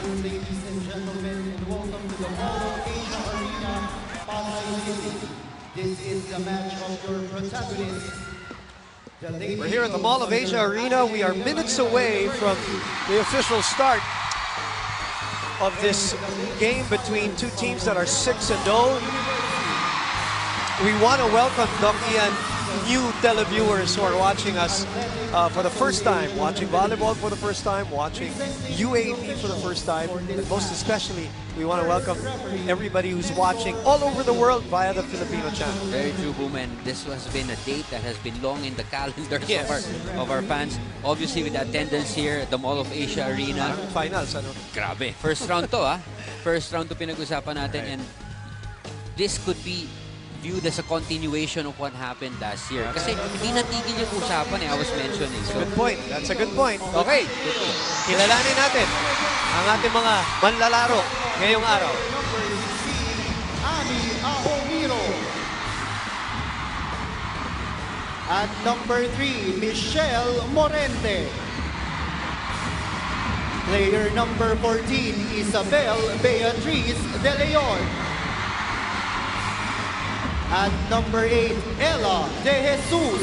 afternoon, ladies and gentlemen, and welcome to the Mall of Asia Arena, Pasay City. This is the match of your protagonists. We're here at the Mall of Asia Arena. We are minutes away from the official start of this game between two teams that are 6-0. We want to welcome Nokian new televiewers who are watching us for the first time, watching volleyball for the first time, watching UAAP for the first time, and most especially, we want to welcome everybody who's watching all over the world via the Filipino channel. Very true, Boom, and this has been a date that has been long in the calendars of our fans. Obviously, with the attendance here at the Mall of Asia Arena. Finals, ano? Grabe. First round to, First round to pinag-usapan natin, and this could be viewed as a continuation of what happened last year. Kasi hindi natigil yung usapan I was mentioning. So, good point. That's a good point. Okay. Kilalanin natin ang ating mga manlalaro ngayong araw. Ami Ahomiro. At number 3, Michelle Morente. Player number 14, Isabel Beatriz De Leon. At number 8, Ella De Jesus.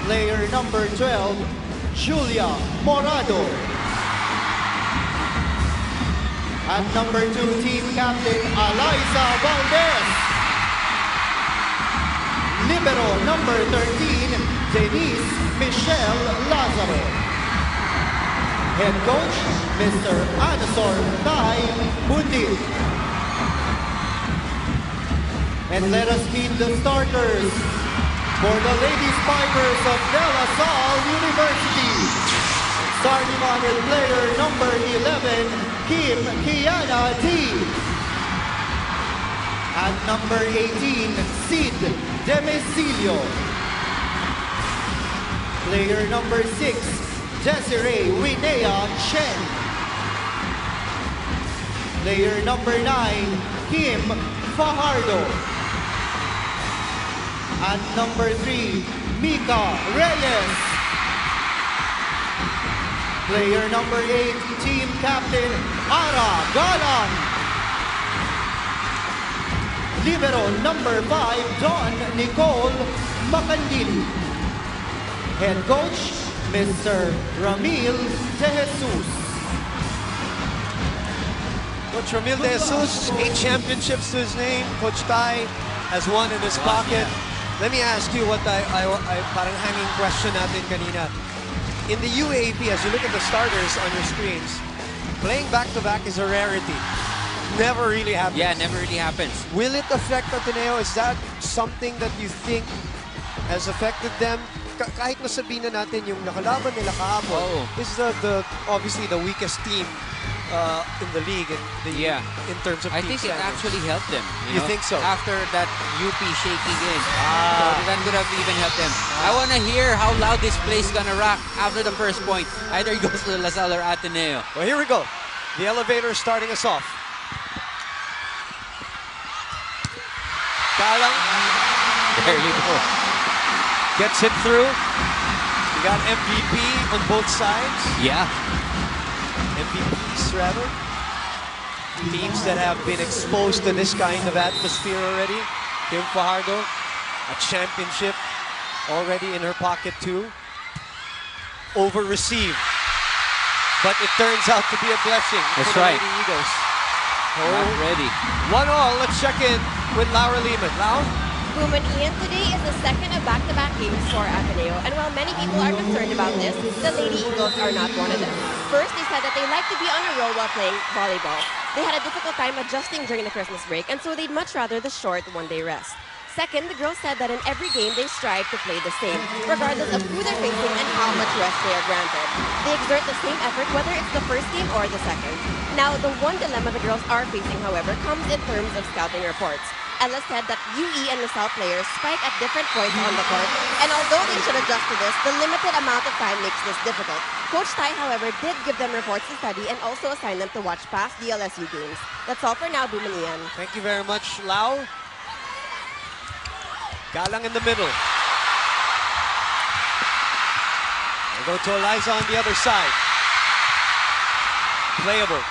Player number 12, Julia Morado. At number 2, team captain Eliza Valdez. Libero number 13, Denise Michelle Lazaro. Head coach, Mr. Anasor Tai Bundi. And let us meet the starters for the Lady Spikers of De La Salle University. Starting on with player number 11, Kim Kiana D. At number 18, Sid Demesilio. Player number 6, Desiree Winea Chen. Player number 9, Kim Fajardo. At number 3, Mika Reyes. Player number 8, team captain Ara Galan. Libero number 5, Don Nicole Macandili. Head coach, Mr. Ramil De Jesus. Coach Ramil De Jesus, 8 championships to his name. Coach Tai has one in his pocket. Let me ask you what I parang hanging question natin kanina. In the UAAP, as you look at the starters on your screens, playing back-to-back is a rarity. Never really happens. Yeah, never really happens. Will it affect Ateneo? Is that something that you think has affected them? Kahit nasabihin na natin yung nakalaban nila kahapon, this is obviously the weakest team in the league in terms of I think it actually helped them. You think so? After that UP shaky game. So that could have even helped them. I want to hear how loud this place is going to rock after the first point. Either it goes to La Salle or Ateneo. Well, here we go. The elevator is starting us off. Galang. There you go. Gets it through. We got MVP on both sides. Yeah. MVPs, rather. Teams that have been exposed to this kind of atmosphere already. Kim Fajardo, a championship already in her pocket too. Over-received. But it turns out to be a blessing for the Lady Eagles. Not ready. 1-1, let's check in with Laura Lehman. Lau? Boom and Ian, today is the second of back-to-back games for Ateneo, and while many people are concerned about this, the Lady Eagles are not one of them. First, they said that they like to be on a roll while playing volleyball. They had a difficult time adjusting during the Christmas break, and so they'd much rather the short one-day rest. Second, the girls said that in every game they strive to play the same, regardless of who they're facing and how much rest they are granted. They exert the same effort whether it's the first game or the second. Now, the one dilemma the girls are facing, however, comes in terms of scouting reports. Ella said that UE and LaSalle players spike at different points on the court, and although they should adjust to this, the limited amount of time makes this difficult. Coach Tai, however, did give them reports to study and also assign them to watch past DLSU games. That's all for now, Boom and Ian. Thank you very much, Lau. Galang in the middle. We'll go to Eliza on the other side. playable.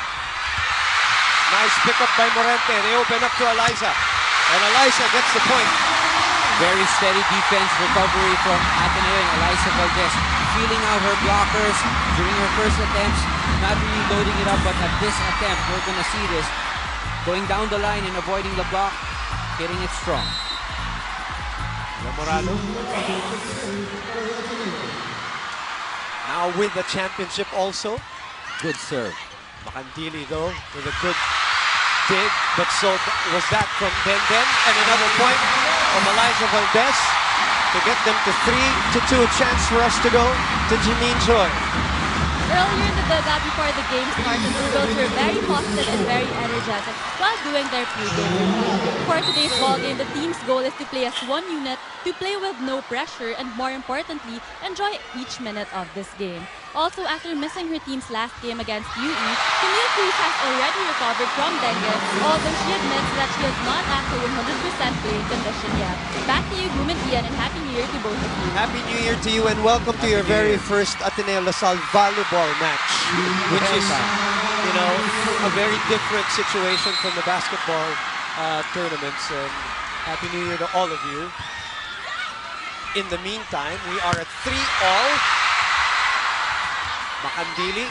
Nice pickup by Morente. They open up to Eliza. And Eliza gets the point. Very steady defense recovery from Ateneo and Eliza Valdez. Feeling out her blockers during her first attempts. Not really loading it up, but at this attempt, we're going to see this. Going down the line and avoiding the block. Hitting it strong. Morado. Now with the championship also. Good serve. Macandili though with a good dig, but so was that from Den. And another point from Eliza Valdez to get them to 3-2. Chance for us to go to Janine Choi. Earlier in the dugout before the game started, the girls were very positive and very energetic while doing their pre-game routine. For today's ball game, the team's goal is to play as one unit, to play with no pressure, and more importantly, enjoy each minute of this game. Also, after missing her team's last game against UE, Camille Cruz has already recovered from dengue, although she admits that she is not at her 100% playing condition yet. Back to you, Boom and Ian, and Happy New Year to both of you. Happy New Year to you and welcome to your very first Ateneo LaSalle volleyball match, which is, you know, a very different situation from the basketball tournaments. And Happy New Year to all of you. In the meantime, we are at 3-all. Macandili,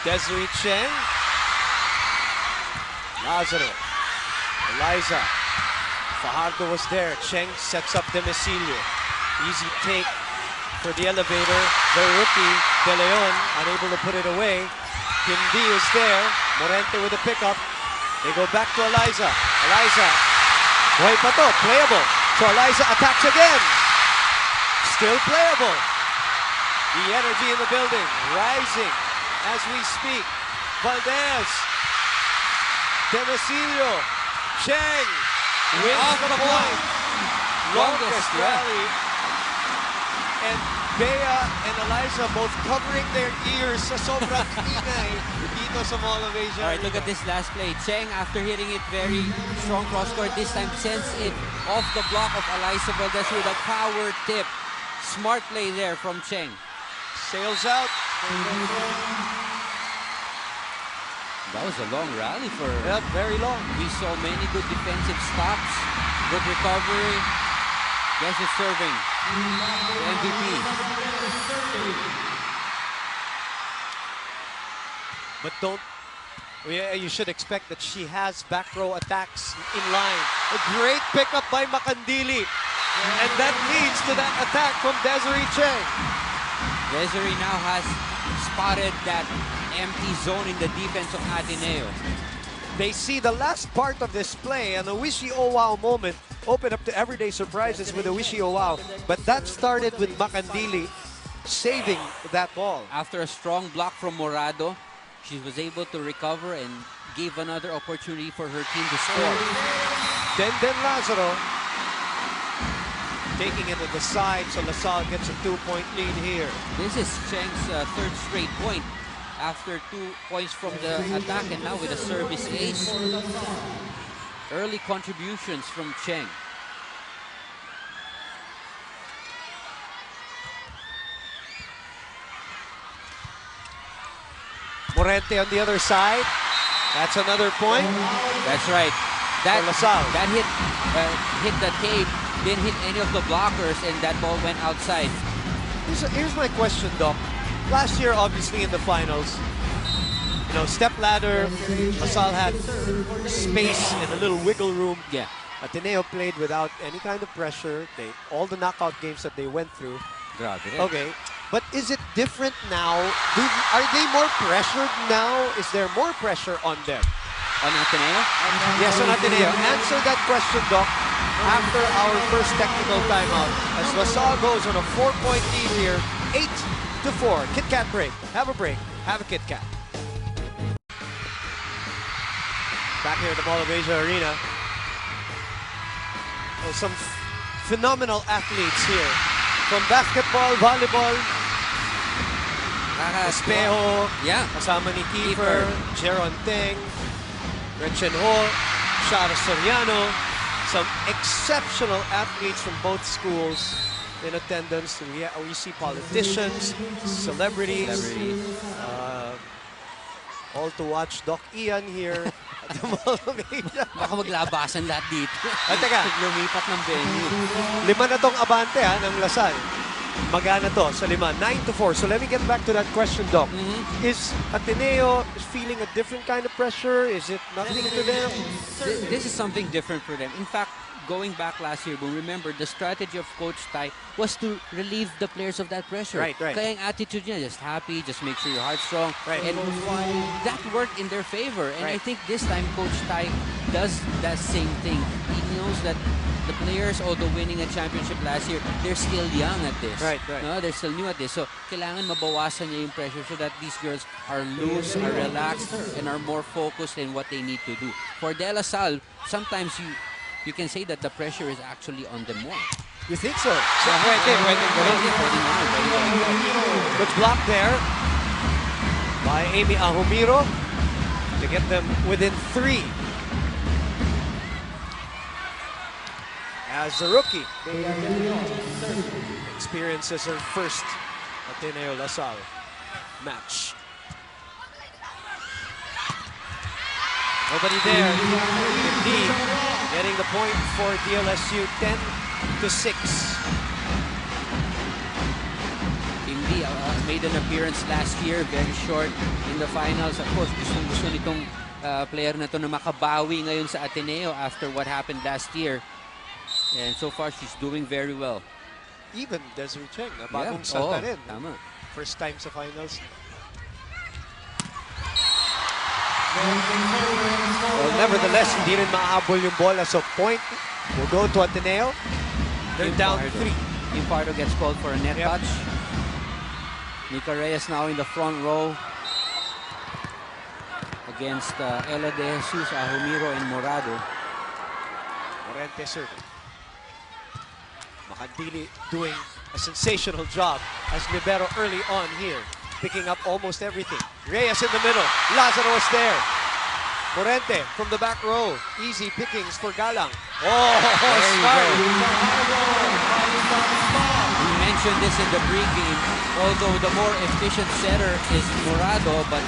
Desiree Cheng, Lazaro, Eliza, Fajardo was there. Cheng sets up Demecilio. Easy take for the elevator. The rookie, De Leon, unable to put it away. Hindi is there. Morente with a pickup. They go back to Eliza. Eliza, buhay pa to, playable. So Eliza attacks again. Still playable. The energy in the building, rising as we speak. Valdez, Demecilio, Cheng wins the point. Longest rally. And Bea and Eliza both covering their ears sa sobrang ingay dito sa Mall of Asia. All right, look at this last play. Cheng, after hitting it very strong cross-court, this time sends it off the block of Eliza Valdez with a power tip. Smart play there from Cheng. Sails out. That was a long rally for her. Yeah, very long. We saw many good defensive stops, good recovery. Guess it's serving. The MVP. But you should expect that she has back row attacks in line. A great pickup by Macandili. And that leads to that attack from Desiree Cheng. Desiree now has spotted that empty zone in the defense of Ateneo. They see the last part of this play and a wishy-oh-wow moment open up to everyday surprises with a wishy-oh-wow. But that started with Macandili saving that ball. After a strong block from Morado, she was able to recover and gave another opportunity for her team to score. Den Lazaro taking it to the side, so LaSalle gets a 2-point lead here. This is Cheng's third straight point after 2 points from the attack and now with a service ace. Early contributions from Cheng. Morente on the other side. That's another point. That's right. That LaSalle. That hit the tape, didn't hit any of the blockers, and that ball went outside. Here's my question, Doc. Last year, obviously, in the finals, you know, step ladder, LaSalle had space and a little wiggle room. Yeah. Ateneo played without any kind of pressure. All the knockout games that they went through. Okay. But is it different now? Are they more pressured now? Is there more pressure on them? On Ateneo? Yes, on Ateneo. Answer that question, Doc, after our first technical timeout. As LaSalle goes on a 4-point lead here, 8-4. Kit Kat break. Have a break. Have a Kit Kat. Back here at the Mall of Asia Arena. Oh, some phenomenal athletes here. From basketball, volleyball, Espejo, yeah, kasama ni Kiefer, Jeron Teng, Gretchen Ho, Shara Soriano, some exceptional athletes from both schools in attendance. We see politicians, celebrities, All to watch Doc Ian here at the Volleyball. Baka maglabasan lahat dito. Teka. Lumipat ng venue. 5 na tong abante ng Lasal. Magana to sa 5, 9-4. So let me get back to that question, Doc. Is Ateneo feeling a different kind of pressure? Is it nothing to them? This is something different for them. In fact, going back last year, Boom, remember the strategy of Coach Tai was to relieve the players of that pressure. Right. Kaya ang attitude niya, just happy, just make sure your heart's strong. Right. And that worked in their favor. And I Right. think this time Coach Tai does that same thing. He knows that the players, although winning a championship last year, they're still young at this. Right. No, they're still new at this. So, kailangan mabawasan niya yung pressure so that these girls are loose, are relaxed, and are more focused in what they need to do. For De La Salle, sometimes you can say that the pressure is actually on them more. You think so? Pwede. Good block there by Amy Ahumiro to get them within 3. As the rookie experiences her first Ateneo LaSalle match. Nobody there. Indeed, getting the point for DLSU, 10-6. Hindi made an appearance last year, very short in the finals. Of course, gusto nitong player na to na makabawi ngayon sa Ateneo after what happened last year. And so far, she's doing very well. Even Desiree Cheng, na bagong salta rin. Tama. First time sa finals. Well, nevertheless, hindi rin maahabol yung bola. So point will go to Ateneo. They're down 3. Team Pardo gets called for a net touch. Nika Reyes now in the front row against Ella De Jesus, Ahumiro, and Morado. Morente serving. Makandili doing a sensational job as libero early on here, picking up almost everything. Reyes in the middle. Lazaro is there. Morente from the back row. Easy pickings for Galang. Oh, smart. We mentioned this in the pregame, although the more efficient setter is Morado, but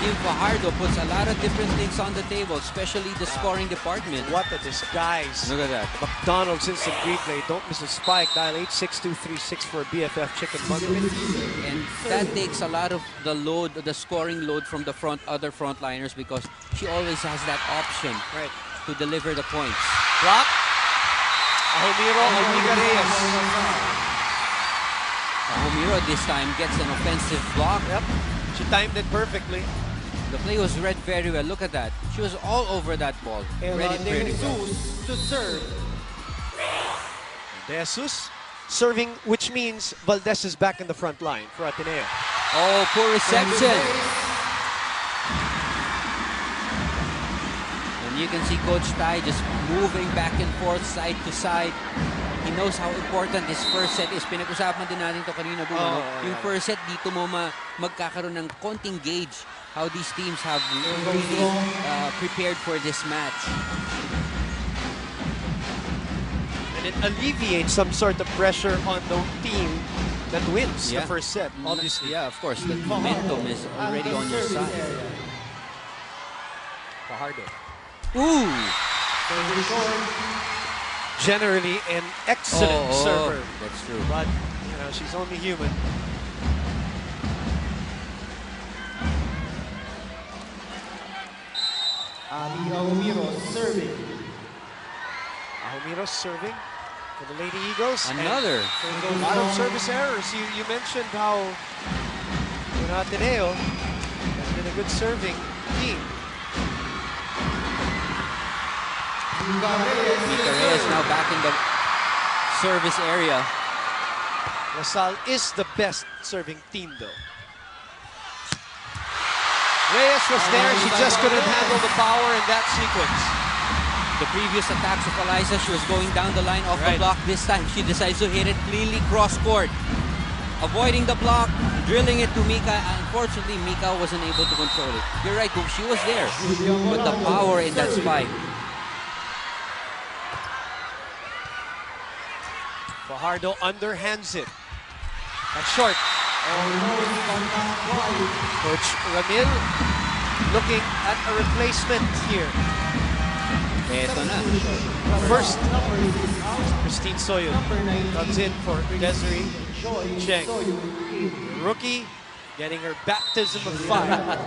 Team Fajardo puts a lot of different things on the table, especially the scoring department. What a disguise. Look at that. McDonald's instant replay. Don't miss a spike. Dial 86236 for a BFF chicken bundle. And that takes a lot of the load, the scoring load from the other frontliners, because she always has that option to deliver the points. Block. Ahumiro and Nika Reyes. Ahumiro this time gets an offensive block. Yep. She timed it perfectly. The play was read very well. Look at that. She was all over that ball. Read it very well. to serve. Jesus serving, which means Valdez is back in the front line for Ateneo. Oh, poor reception. And you can see Coach Tai just moving back and forth, side to side. He knows how important this first set is. Pinag-usapan din natin ito kanina, Boom. Yung first set, dito mo magkakaroon ng konting gauge how these teams have really prepared for this match. And it alleviates some sort of pressure on the team that wins the first set, obviously. Yeah, of course. The momentum is already on your side. Fajardo. Ooh! Generally an excellent server. That's true. But, you know, she's only human. Ahumiro serving. Ahumiro serving for the Lady Eagles. Another. And a lot of service errors. You mentioned how Ateneo has been a good serving team. Nika Reyes now back in the service area. LaSalle is the best serving team, though. Reyes was there. She just couldn't handle the power in that sequence. The previous attacks of Eliza, she was going down the line off the block. This time, she decides to hit it cleanly cross-court. Avoiding the block, drilling it to Mika. Unfortunately, Mika wasn't able to control it. You're right, Boom. She was there. But the power in that spike. Fajardo underhands it. That's short. Coach Ramil looking at a replacement here. Eto na. First, Christine Soyun comes in for Desiree Cheng. Rookie, getting her baptism of fire.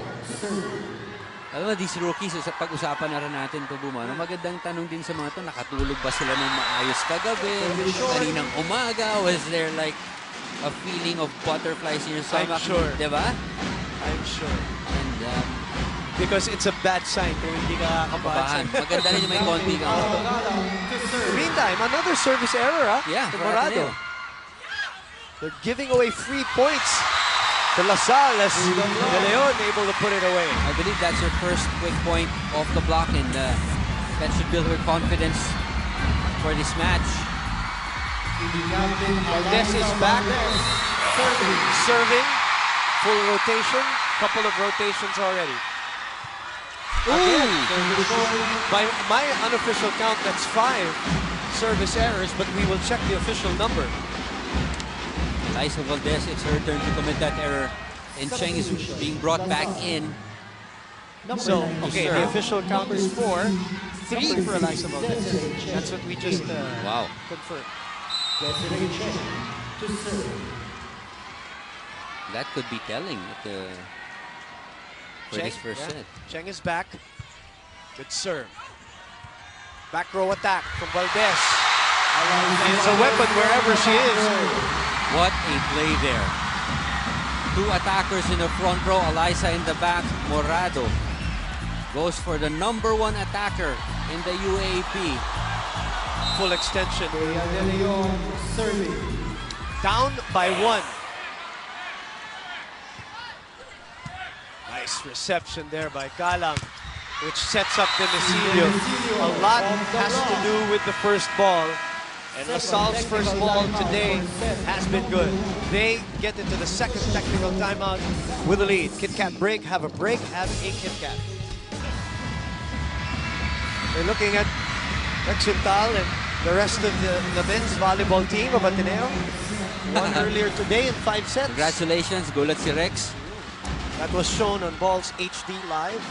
Alam mo, these rookies, pag-usapan na rin natin ito, Bumano. Magandang tanong din sa mga ito, nakatulog ba sila ng maayos kagabi? Kaninang umaga? Was there like a feeling of butterflies in your stomach? I'm sure. Diba? I'm sure. And, because it's a bad sign kung hindi ka kabahan. kabahan. Maganda rin yung may konting Meantime, another service error, Yeah, to for Morado. Ateneo. They're giving away free points to La Salle as De Leon able to put it away. I believe that's her first quick point off the block, and that should build her confidence for this match. Valdez is back, serving, full rotation, couple of rotations already. Again, by my unofficial count, that's 5 service errors, but we will check the official number. Liza Valdez, it's her turn to commit that error, and Cheng is being brought back in. So, okay, the serve. official count is 4, 3 for Liza Valdez. That's what we just Wow. confirmed. That could be telling for this first set. Cheng is back. Good serve. Back row attack from Valdez. It's a weapon wherever she is. What a play there. 2 attackers in the front row, Eliza in the back, Morado goes for the #1 attacker in the UAAP. Full extension. Down by 1. Nice reception there by Galang, which sets up Demisilio. A lot has to do with the first ball. And La Salle's first ball today has been good. They get into the second technical timeout with a lead. Kit Kat break, have a break, have a Kit Kat. They're looking at Rexental and the rest of the men's volleyball team of Ateneo. Won earlier today in 5 sets. Congratulations, gulat si Rex. That was shown on Balls HD Live,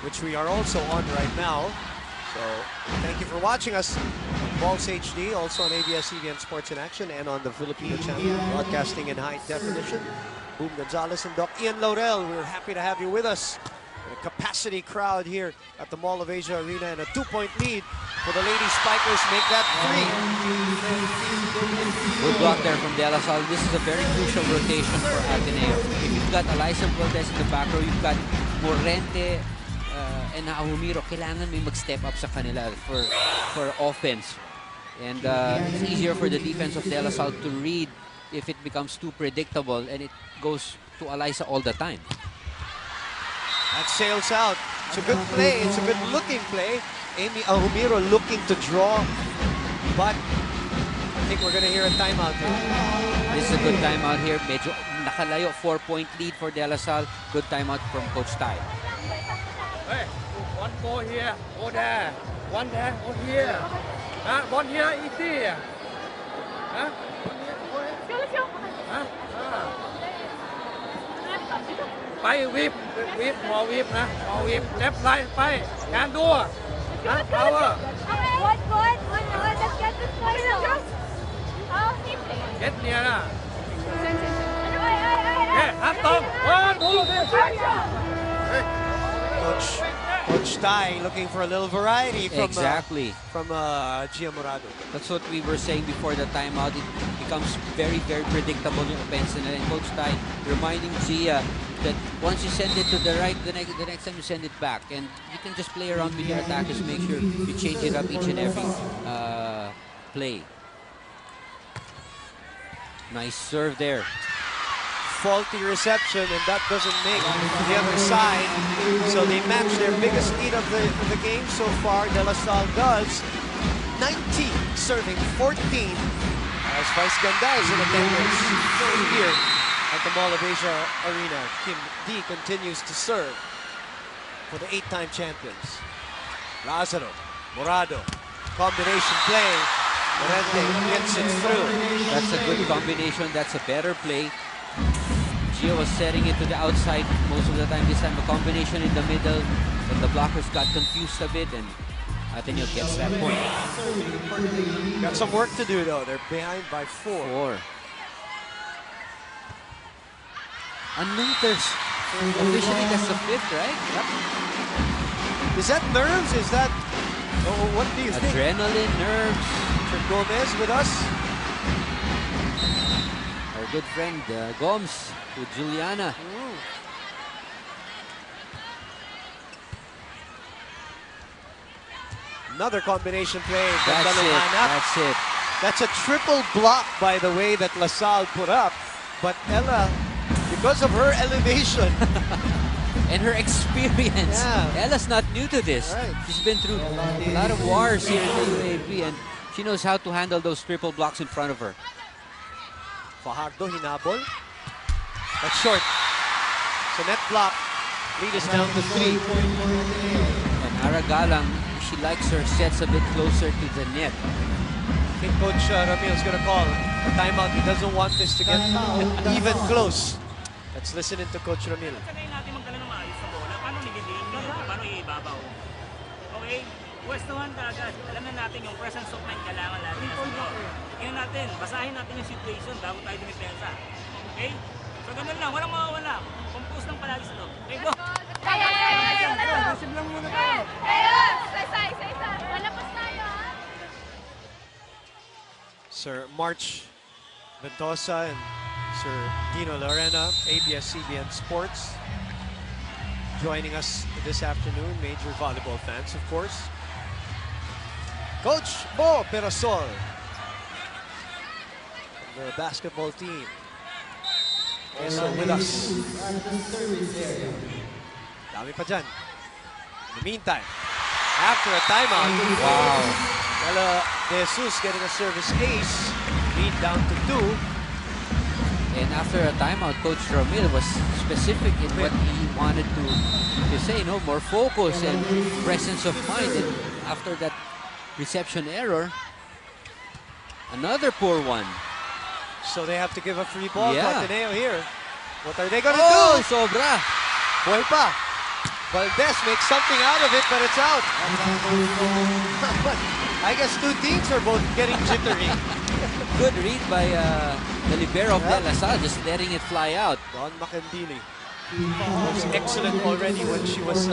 which we are also on right now. So thank you for watching us on Balls HD, also on ABS-CBN Sports in Action and on the Filipino channel, broadcasting in high definition. Boom Gonzalez and Doc Ian Laurel, we're happy to have you with us. A capacity crowd here at the Mall of Asia Arena, and a 2-point lead for the Lady Spikers. Make that 3. Good block there from De La Salle. This is a very crucial rotation for Ateneo. If you've got Eliza Valdez in the back row, you've got Morente and Naahumiro. Kailangan may mag-step up sa kanila for offense. And it's easier for the defense of De La Salle to read if it becomes too predictable, and it goes to Eliza all the time. That sails out. It's a good play. It's a good looking play. Amy Ahumiro looking to draw, but I think we're going to hear a timeout here. This is a good timeout here. Medyo nakalayo, 4-point lead for De La Salle. Good timeout from Coach Tai. Hey, one go here, go there. One there, go here. One here, easy. Huh? Huh? ไปวิบหมอวิบนะหมอวิบเล็บไลท์ไปงานดัวนะ power get near นะเฮ้ยฮัตตง1 2 Coach Tai looking for a little variety from Exactly. Gia Morado. That's what we were saying before the timeout. It becomes very, very predictable yung offense. And Coach Tai reminding Gia that once you send it to the right, the next time you send it back. And you can just play around with your attackers. Make sure you change it up each and every play. Nice serve there. Faulty reception, and that doesn't make the other side. So they match their biggest lead of the game so far. De La Salle does 19, serving 14. As Vice Ganda is in attendance here at the Mall of Asia Arena. Kim D continues to serve for the 8-time champions. Lazaro, Morado, combination play. Morente gets it through. That's a good combination. That's a better play. Gio was setting it to the outside most of the time. This time a combination in the middle, but the blockers got confused a bit, and Ateneo gets that point. Got some work to do though. They're behind by 4. 4. Unlinters. Officially, that's the 5th, right? Yep. Is that nerves? Is that... Oh, what do you think? Adrenaline, nerves. Gomez with us. Our good friend Gomes with Juliana. Another combination play. That's it. That's it. That's a triple block, by the way, that LaSalle put up. But Ella, because of her elevation and her experience, Ella's not new to this. Right. She's been through a lot of wars here in the UAAP, and she knows how to handle those triple blocks in front of her. Fajardo hinabol. That's short. So net block. Lead is down to 3. And Aragalang, she likes her sets a bit closer to the net. I think Coach Ramil's going to call a timeout. He doesn't want this to get even close. Let's listen into Coach Ramil. Sanay natin magdala ng maayos sa bola. Paano nililiin nyo? Paano iibabaw? Okay? Pwestuhan ka agad. Alam na natin yung presence of mind kailangan natin. Tingnan natin. Basahin natin yung situation bago tayo dumipensa. Okay? So ganun lang. Walang mawawala. Compose lang palagi sa loob. Okay, go! Receive lang muna tayo. Isa. Malapos tayo, ha? Sir March Ventosa and Sir Dino Lorena, ABS-CBN Sports, joining us this afternoon. Major volleyball fans, of course. Coach Bo Perasol, the basketball team, also with us. Dami pa dyan. In the meantime, after a timeout, Ella De Jesus getting a service ace, lead down to 2. And after a timeout, Coach Ramil was specific in what he wanted to say, no, more focus and presence of mind. And after that reception error, another poor one. So they have to give a free ball to Yeah. Ateneo here. What are they going to Oh, do? sobra! Boy pa. Valdez makes something out of it, but it's out. But I guess two teams are both getting jittery. Good read by the libero of De La Salle, just letting it fly out. Don Macandili was excellent already when she was in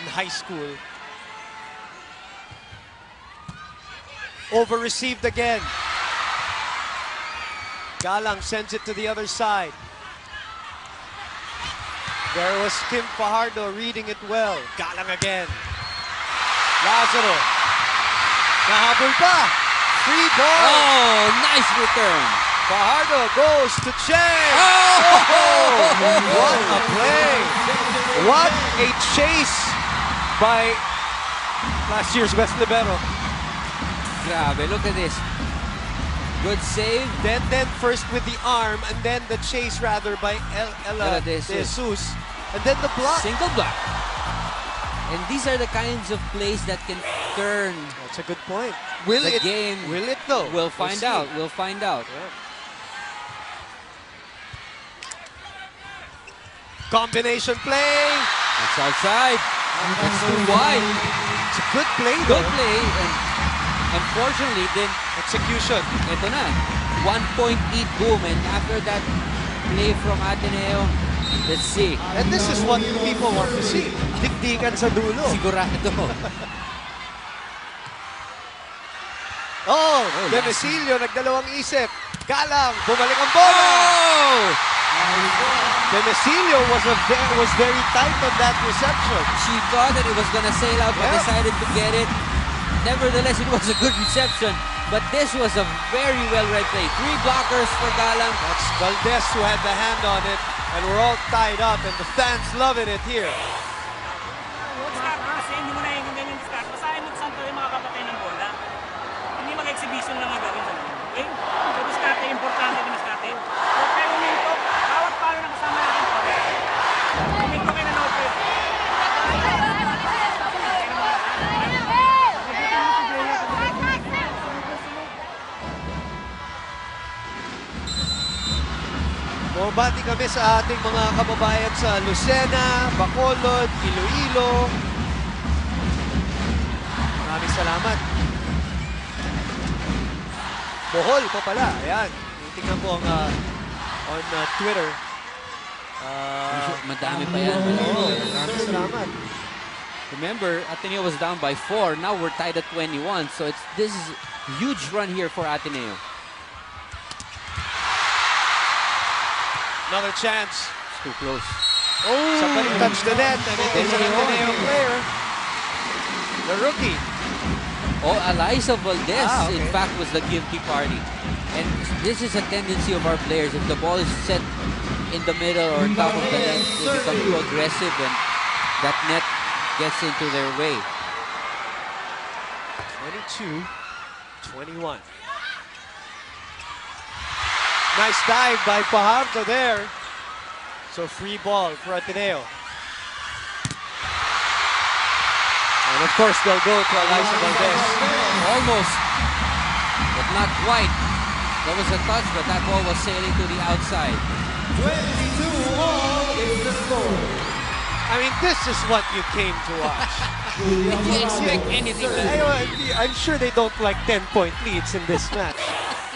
high school. Over-received again. Galang sends it to the other side. There was Kim Fajardo reading it well. Galang again. Lazaro. Nahabol pa. Free ball. Oh, nice return. Fajardo goes to Chen. Oh! What a play. What a chase by last year's West Libero. Grabe, look at this. Good save. Then first with the arm, and then the chase rather by Ella De Jesus. And then the block. Single block. And these are the kinds of plays that can turn That's a good point. Will the it game. Will it though? We'll find see. out. We'll find out. Yeah. Combination play. That's outside. That's too wide. It's a good play Good though. play. And unfortunately, then Execution. ito na. 1-point lead boom. And after that play from Ateneo, let's see. And this is what people want to see. Dikdikan sa dulo. Sigurado. Oh, Demesilio nagdalawang isip. Galang, bumalik ang bola. Oh! Demesilio was very tight on that reception. She thought that it was going to sail out, but Yep. decided to get it. Nevertheless, it was a good reception. But this was a very well-read play. 3 blockers for Galang. That's Valdez who had the hand on it. And we're all tied up and the fans loving it here. Discard kasi hindi mo naiintindihan yung discard. Basahin mo kung saan tayo makakapatay ng bola. Hindi mag-exhibition lang ang gawin sa loob. Okay? So discard, importante din discard. Okay, uminto. Bawat palo na kasama natin po. Uminto kayo na note. Bumabati kami sa ating mga kababayan sa Lucena, Bacolod, Iloilo. Maraming salamat. Bohol pa pala. Ayan. Tingnan po ang on Twitter. Madami pa yan. Maraming salamat. Remember, Ateneo was down by 4. Now we're tied at 21. So this is a huge run here for Ateneo. Another chance. It's too close. Oh! Somebody touched the net, and it is an Ateneo player. The rookie. Oh, Eliza Valdez, in Okay. fact, was the guilty party. And this is a tendency of our players. If the ball is set in the middle or top of the net, they become too aggressive and that net gets into their way. 22-21. Nice dive by Pajardo there. So free ball for Ateneo. And of course they'll go to Eliza Valdez. Almost, but not quite. There was a touch, but that ball was sailing to the outside. 22 all is the score. I mean, this is what you came to watch. Did you expect anything less? I'm sure they don't like 10-point leads in this match.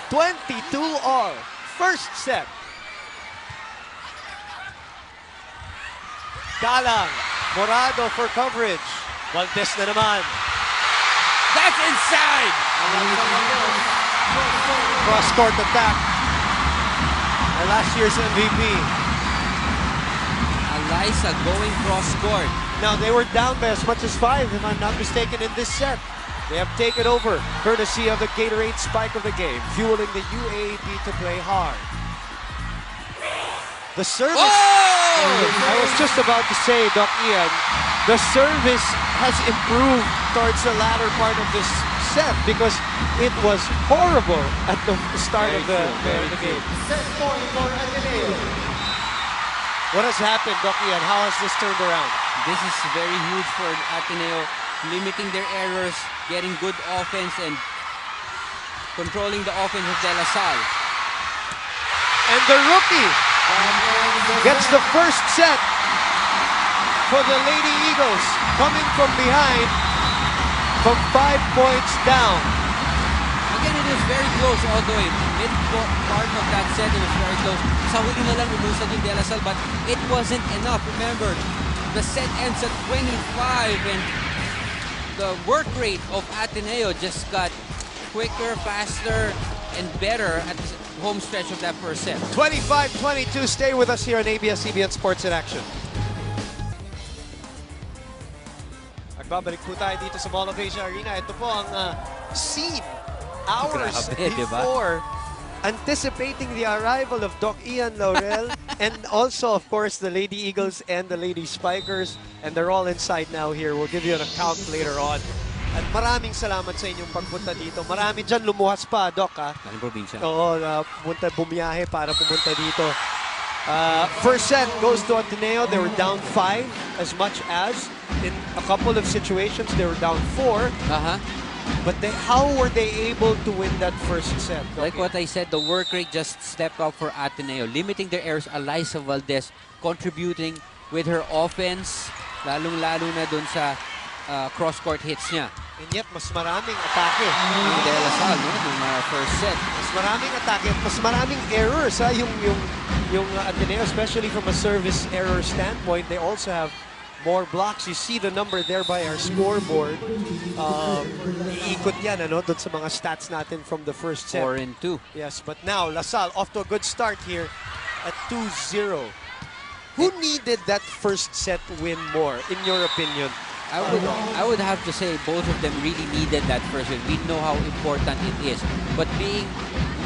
22 all. First set. Galang. Morado for coverage. Valdez na naman. That's inside! Cross-court attack. Our last year's MVP. Eliza going cross-court. Now, they were down by as much as 5, if I'm not mistaken, in this set. They have taken over, courtesy of the Gatorade spike of the game, fueling the UAAP to play hard. The service, I was just about to say, Doc Ian, the service has improved towards the latter part of this set because it was horrible at the start of the game. Set point for Ateneo. What has happened, Doc Ian? How has this turned around? This is very huge for Ateneo, limiting their errors, getting good offense, and controlling the offense of De La Salle. And the rookie gets the first set for the Lady Eagles, coming from behind from 5 points down. Again, it is very close all the way. Mid part of that set, it was very close. Sa huli na lang umusad yung De La Salle, but it wasn't enough. Remember, the set ends at 25, and the work rate of Ateneo just got quicker, faster, and better at the home stretch of that first set. 25-22, stay with us here on ABS-CBN Sports in Action. Nagbabalik po tayo dito sa Mall of Asia Arena. Ito po ang scene hours Grabe, diba? before anticipating the arrival of Doc Ian Laurel and also, of course, the Lady Eagles and the Lady Spikers. And they're all inside now here. We'll give you an account later on. At maraming salamat sa inyong pagpunta dito. Marami dyan lumuhas pa, Doc, ha? Galing probinsya. Oo, bumiyahe para pumunta dito. First set goes to Ateneo. They were down 5 as much as in a couple of situations they were down 4. But how were they able to win that first set? Like what I said, the work rate just stepped up for Ateneo, limiting their errors. Eliza Valdez contributing with her offense, lalong-lalo na dun sa cross-court hits niya. And yet, mas maraming atake. Yung De La Salle, no? Yung first set. Mas maraming atake at mas maraming errors. Ha? Yung Ateneo, especially from a service error standpoint, they also have more blocks. You see the number there by our scoreboard. Iikot yan, ano, doon sa mga stats natin from the first set. 4 and 2. Yes, but now, La Salle off to a good start here at 2-0. Who needed that first set win more, in your opinion? I would have to say both of them really needed that first win. We know how important it is. But being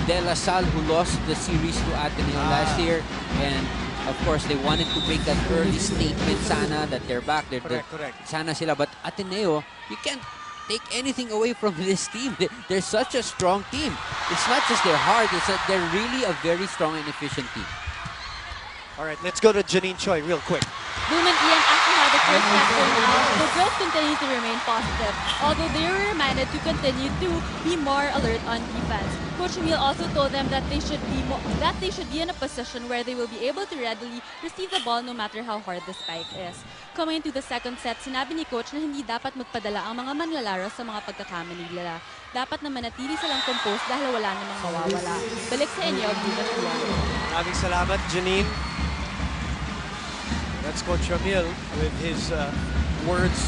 De La Salle, who lost the series to Ateneo last year, and of course they wanted to make that early statement sana that they're back. Correct. Sana sila. But Ateneo, you can't take anything away from this team. They're such a strong team. It's not just their heart, it's that they're really a very strong and efficient team. All right, let's go to Janine Choi real quick. Boom and Ian actually had a the first set going out, the girls continue to remain positive, although they were reminded to continue to be more alert on defense. Coach Emil also told them that they should be in a position where they will be able to readily receive the ball no matter how hard the spike is. Coming into the second set, sinabi ni Coach na hindi dapat magpadala ang mga manlalaro sa mga pagkakamali nila. Dapat na manatili silang composed dahil wala namang mawawala. Balik sa inyo, Bukas Ian. Maraming salamat, Janine. That's Coach Ramil with his words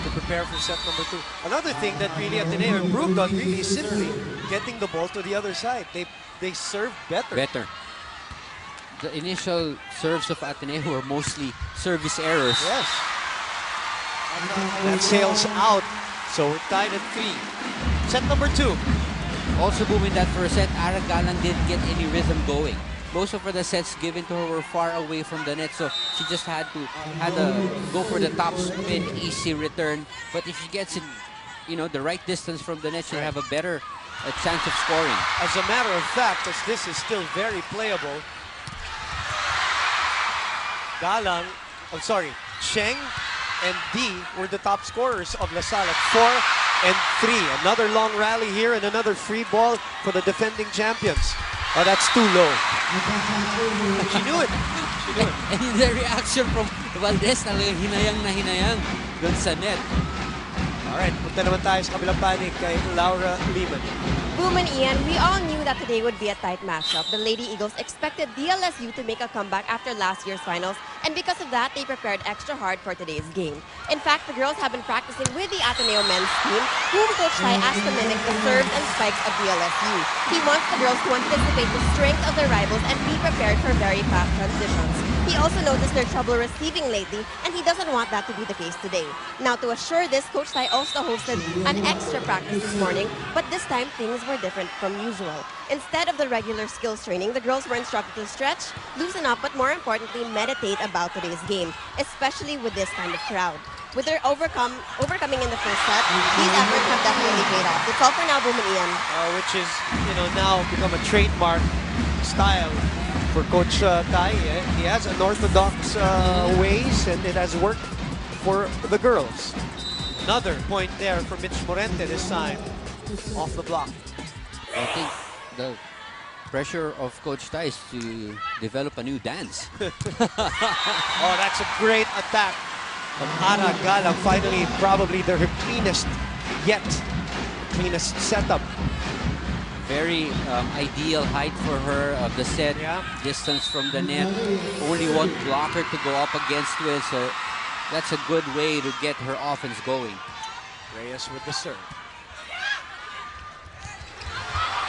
to prepare for set number 2. Another thing that really Ateneo improved on really is simply getting the ball to the other side. They serve better. The initial serves of Ateneo were mostly service errors. Yes. That sails out. So we're tied at 3. Set number 2. Also booming that first set, Ara Galang didn't get any rhythm going. Most of the sets given to her were far away from the net, so she just had to go for the top spin, easy return. But if she gets it, the right distance from the net, she'll have a better chance of scoring. As a matter of fact, as this is still very playable, Cheng and D were the top scorers of La Salle at 4 and 3. Another long rally here and another free ball for the defending champions. Oh, that's too low. She knew it. And the reaction from Valdez, talagang hinayang na hinayang dun sa net. Alright, punta naman tayo sa kabilang panig kay Laura Lehman. Boom and Ian, we all knew that today would be a tight matchup. The Lady Eagles expected DLSU to make a comeback after last year's finals, and because of that, they prepared extra hard for today's game. In fact, the girls have been practicing with the Ateneo men's team, whom Coach Tai asked to mimic the serves and spikes of DLSU. He wants the girls to anticipate the strength of their rivals and be prepared for very fast transitions. He also noticed their trouble receiving lately, and he doesn't want that to be the case today. Now, to assure this, Coach Tai also hosted an extra practice this morning, but this time things were different from usual. Instead of the regular skills training, the girls were instructed to stretch, loosen up, but more importantly, meditate about today's game, especially with this kind of crowd. With their overcoming in the first set, these efforts have definitely paid off. That's all for now, Boom and Ian. Which is, now become a trademark style for Coach Tai. He has unorthodox ways, and it has worked for the girls. Another point there for Mitch Morente this time, off the block. I think the pressure of Coach Tai is to develop a new dance. Oh, that's a great attack of Ara Galang. Finally, probably their cleanest yet. Cleanest setup. Very ideal height for her of the set. Yeah. Distance from the net. Only one blocker to go up against with, so that's a good way to get her offense going. Reyes with the serve.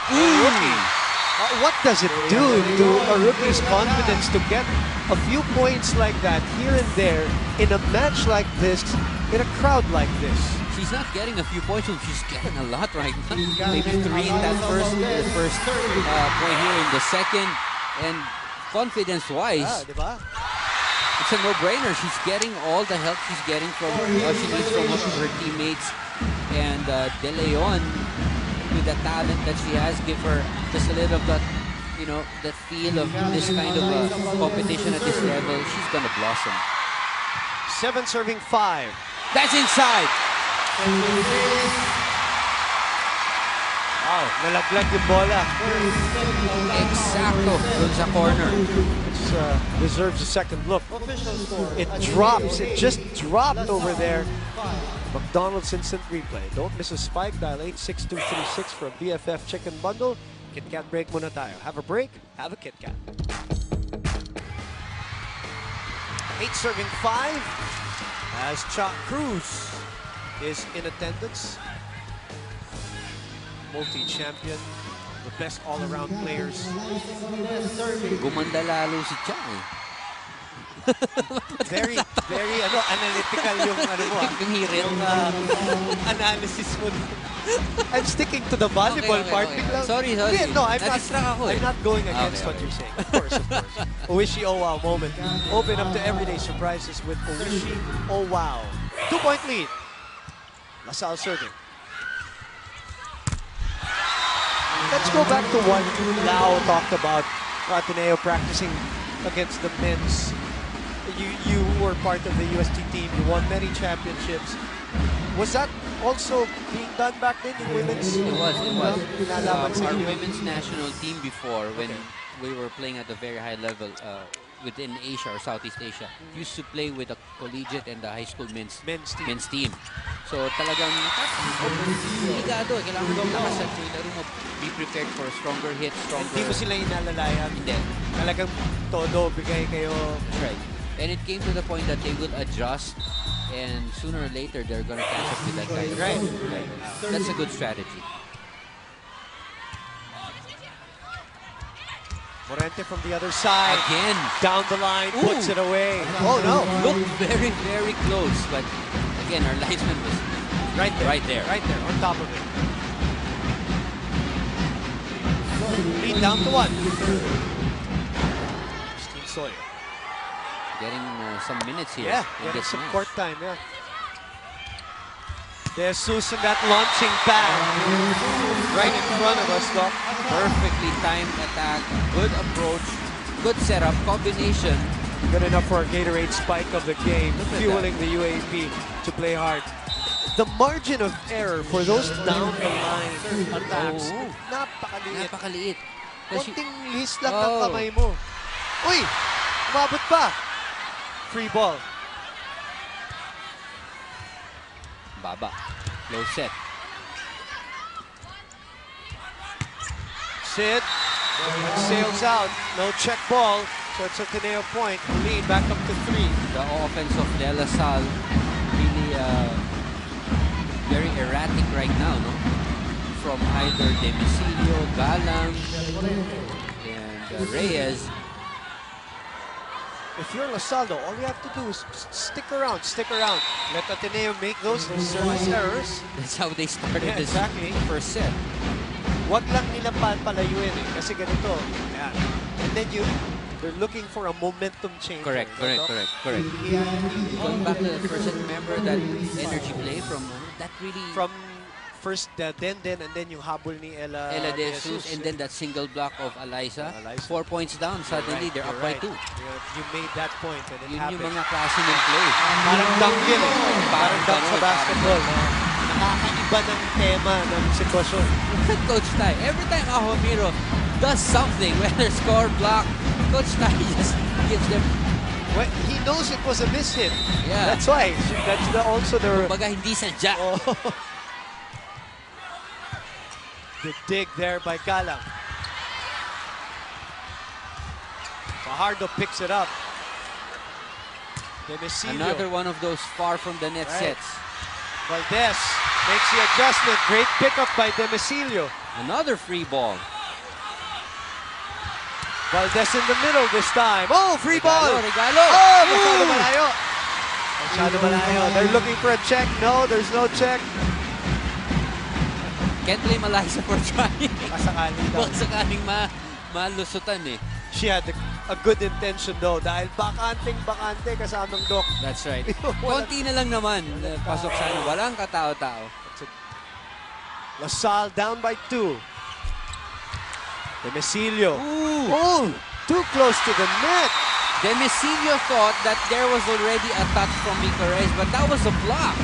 Rookie. What does it do to a rookie's confidence to get a few points like that here and there in a match like this, in a crowd like this? She's not getting a few points, she's getting a lot right now. Maybe 3 in that first point here in the second. And confidence-wise, it's a no-brainer. She's getting all the help she's getting from she needs from her teammates. And De Leon, with the talent that she has, give her just a little of that, that feel of this kind of competition at this level. She's gonna blossom. 7 serving 5. That's inside. Wow, nalaglag yung bola. Exacto, dun sa corner. This deserves a second look. It drops, it just dropped over there. McDonald's instant replay. Don't miss a spike. Dial 86236 for a BFF chicken bundle. Kit Kat break muna tayo. Have a break, have a Kit Kat. 8 serving 5 as Chuck Cruz is in attendance. Multi-champion, the best all-around players. Gumanda lalo si Cha eh. Very analytical yung yung analysis mo. I'm sticking to the volleyball part. Sorry. No, I'm not going against what you're saying. Of course. Owishi Oh Wow moment. Open up to everyday surprises with Owishi Oh Wow. 2-point lead. La Salle serving. Let's go back to what Lau talked about. Ateneo practicing against the men's you were part of the UST team. You won many championships. Was that also being done back then in women's? It was. Pinalaban sa Our inyo? women's national team before, when Okay. we were playing at a very high level within Asia or Southeast Asia, used to play with the collegiate and the high school men's team. So talagang ligado. Kailangan mo lakas at yung laro mo. Be prepared for stronger hits, stronger... Hindi mo sila inalalayan. Hindi. Talagang todo, bigay kayo. That's right. And it came to the point that they will adjust, and sooner or later they're going to catch up with that kind of Right. That's a good strategy. Morente from the other side. Again. Down the line, Ooh. puts it away. Oh no. Looked very, very close, but again, our linesman was Right there. Right there. Right there, on top of it. Lead down to 1. Steve Sawyer. getting some minutes here. Yeah, in getting this some match. court time, yeah. There's Susan, that launching pad right in front of us, Doc. Perfectly timed attack, good approach, good setup, combination. Good enough for a Gatorade spike of the game, fueling the UAAP to play hard. The margin of error for those down the line attacks, Oh. napakaliit. Napakaliit. Kasi- Konting lihis lang ng Oh. kamay mo. Uy! Umabot pa! Free ball. Baba. Low set. Sid sails out. No check ball. So it's a Ateneo point. Lead back up to 3. The offense of De La Salle really very erratic right now, no? From either Demisilio, Galang, and Reyes. If you're Lasaldo, all you have to do is stick around, stick around. Let Ateneo make those service errors. That's how they started Yeah, this exactly. first set. Wag lang nila palayuin eh. Kasi ganito. Ayan. And then they're looking for a momentum change. Correct. Going back to the first set, remember that energy play from that really From first Den, and then yung habol ni Ella De Jesus, and then that single block of Eliza. Eliza. 4 points down. Suddenly they're up by 2. You made that point and it Yun happened. yung mga klase ng play. Parang dunk yun eh. Parang dunk sa ganun, basketball. Nakakaiba ng tema ng sitwasyon. Coach Tai, every time Ahomiro does something, whether score, block, Coach Tai just gives them, Well, he knows it was a miss hit. Yeah. That's why. That's also the... baga hindi sadya. Oh. The dig there by Galang. Fajardo picks it up. Demisilio. Another one of those far from the net Right. sets. Valdez makes the adjustment. Great pickup by Demisilio. Another free ball. Valdez in the middle this time. Oh, free ball. Regalo. Oh, masyado malayo. Masyado malayo. They're looking for a check. No, there's no check. Can't blame Eliza for trying. Kasakali daw. Baka sakaling malusutan eh. She had a good intention though dahil bakante kasamang Doc. That's right. Konti na lang naman. Pasok sana. Walang katao-tao. LaSalle down by 2. Demisilio. Ooh. Oh, too close to the net. Demisilio thought that there was already a touch from Vicares, but that was a block.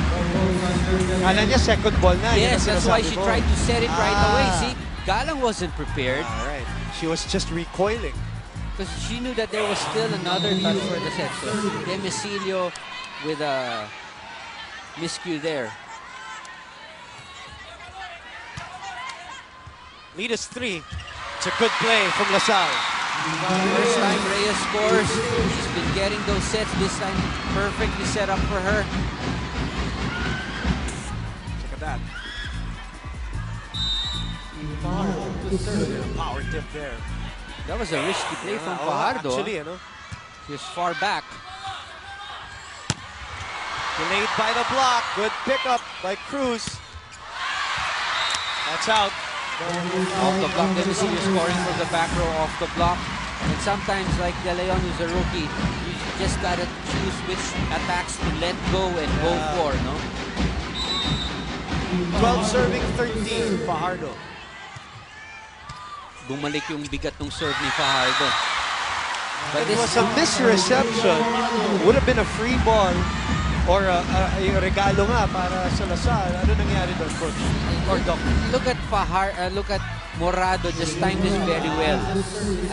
Kala niya second ball na. Yun Yes, ang that's why sinasabi she ko. tried to set it right Ah. away. See, Galang wasn't prepared All right. She was just recoiling. because she knew that there was still another touch for the set. So Demisilio with a miscue there. Lead is 3. It's a good play from LaSalle. First time Reyes scores. She's been getting those sets. This time perfectly set up for her. Look at that. Power tip there. That was a risky play from Oh, Fajardo. actually, you know, She was far back. delayed by the block. Good pickup by Cruz. That's out. Off the block, Demisilio scoring from the back row off the block. And sometimes, like De Leon, who's a rookie, you just gotta choose which attacks to let go and go for, no? 12 serving, 13. Fajardo. Bumalik yung bigat ng serve ni Fajardo. But It this was a misreception. Would have been a free ball or yung regalo nga para sa Lasal. Ano nangyari doon, Coach? Or Doc? look at look at Morado just timed this very well.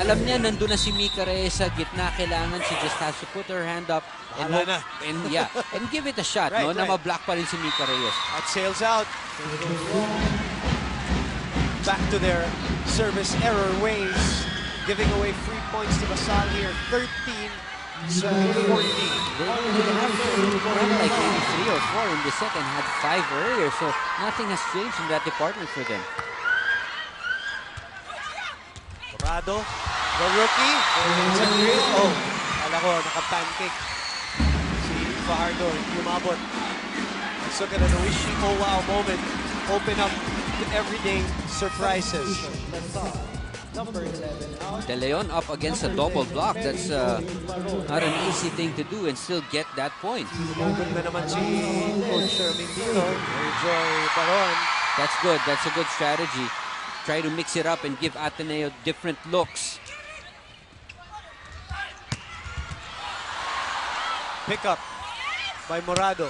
Alam niya nandun na si Mika Reyes sa gitna, kailangan she just has to put her hand up and Bahala na. and give it a shot, Right, no? Na right. ma-block pa rin si Mika Reyes. That sails out. Back to their service error ways. Giving away free points to Lasal here. 13-14. They have like maybe 3 or 4 in the second, had 5 earlier, so nothing has changed in that department for them. Morado, the rookie. It's a great, kala ko naka-pancake. Si Fajardo, hindi umabot. Let's look at an Oishi oh wow moment. Open up to everyday surprises. Number 11 out. De Leon up against a double block. That's not an easy thing to do and still get that point. Open na naman si Coach Mindino. Joy Baron. That's good. That's a good strategy. Try to mix it up and give Ateneo different looks. Pick up by Morado.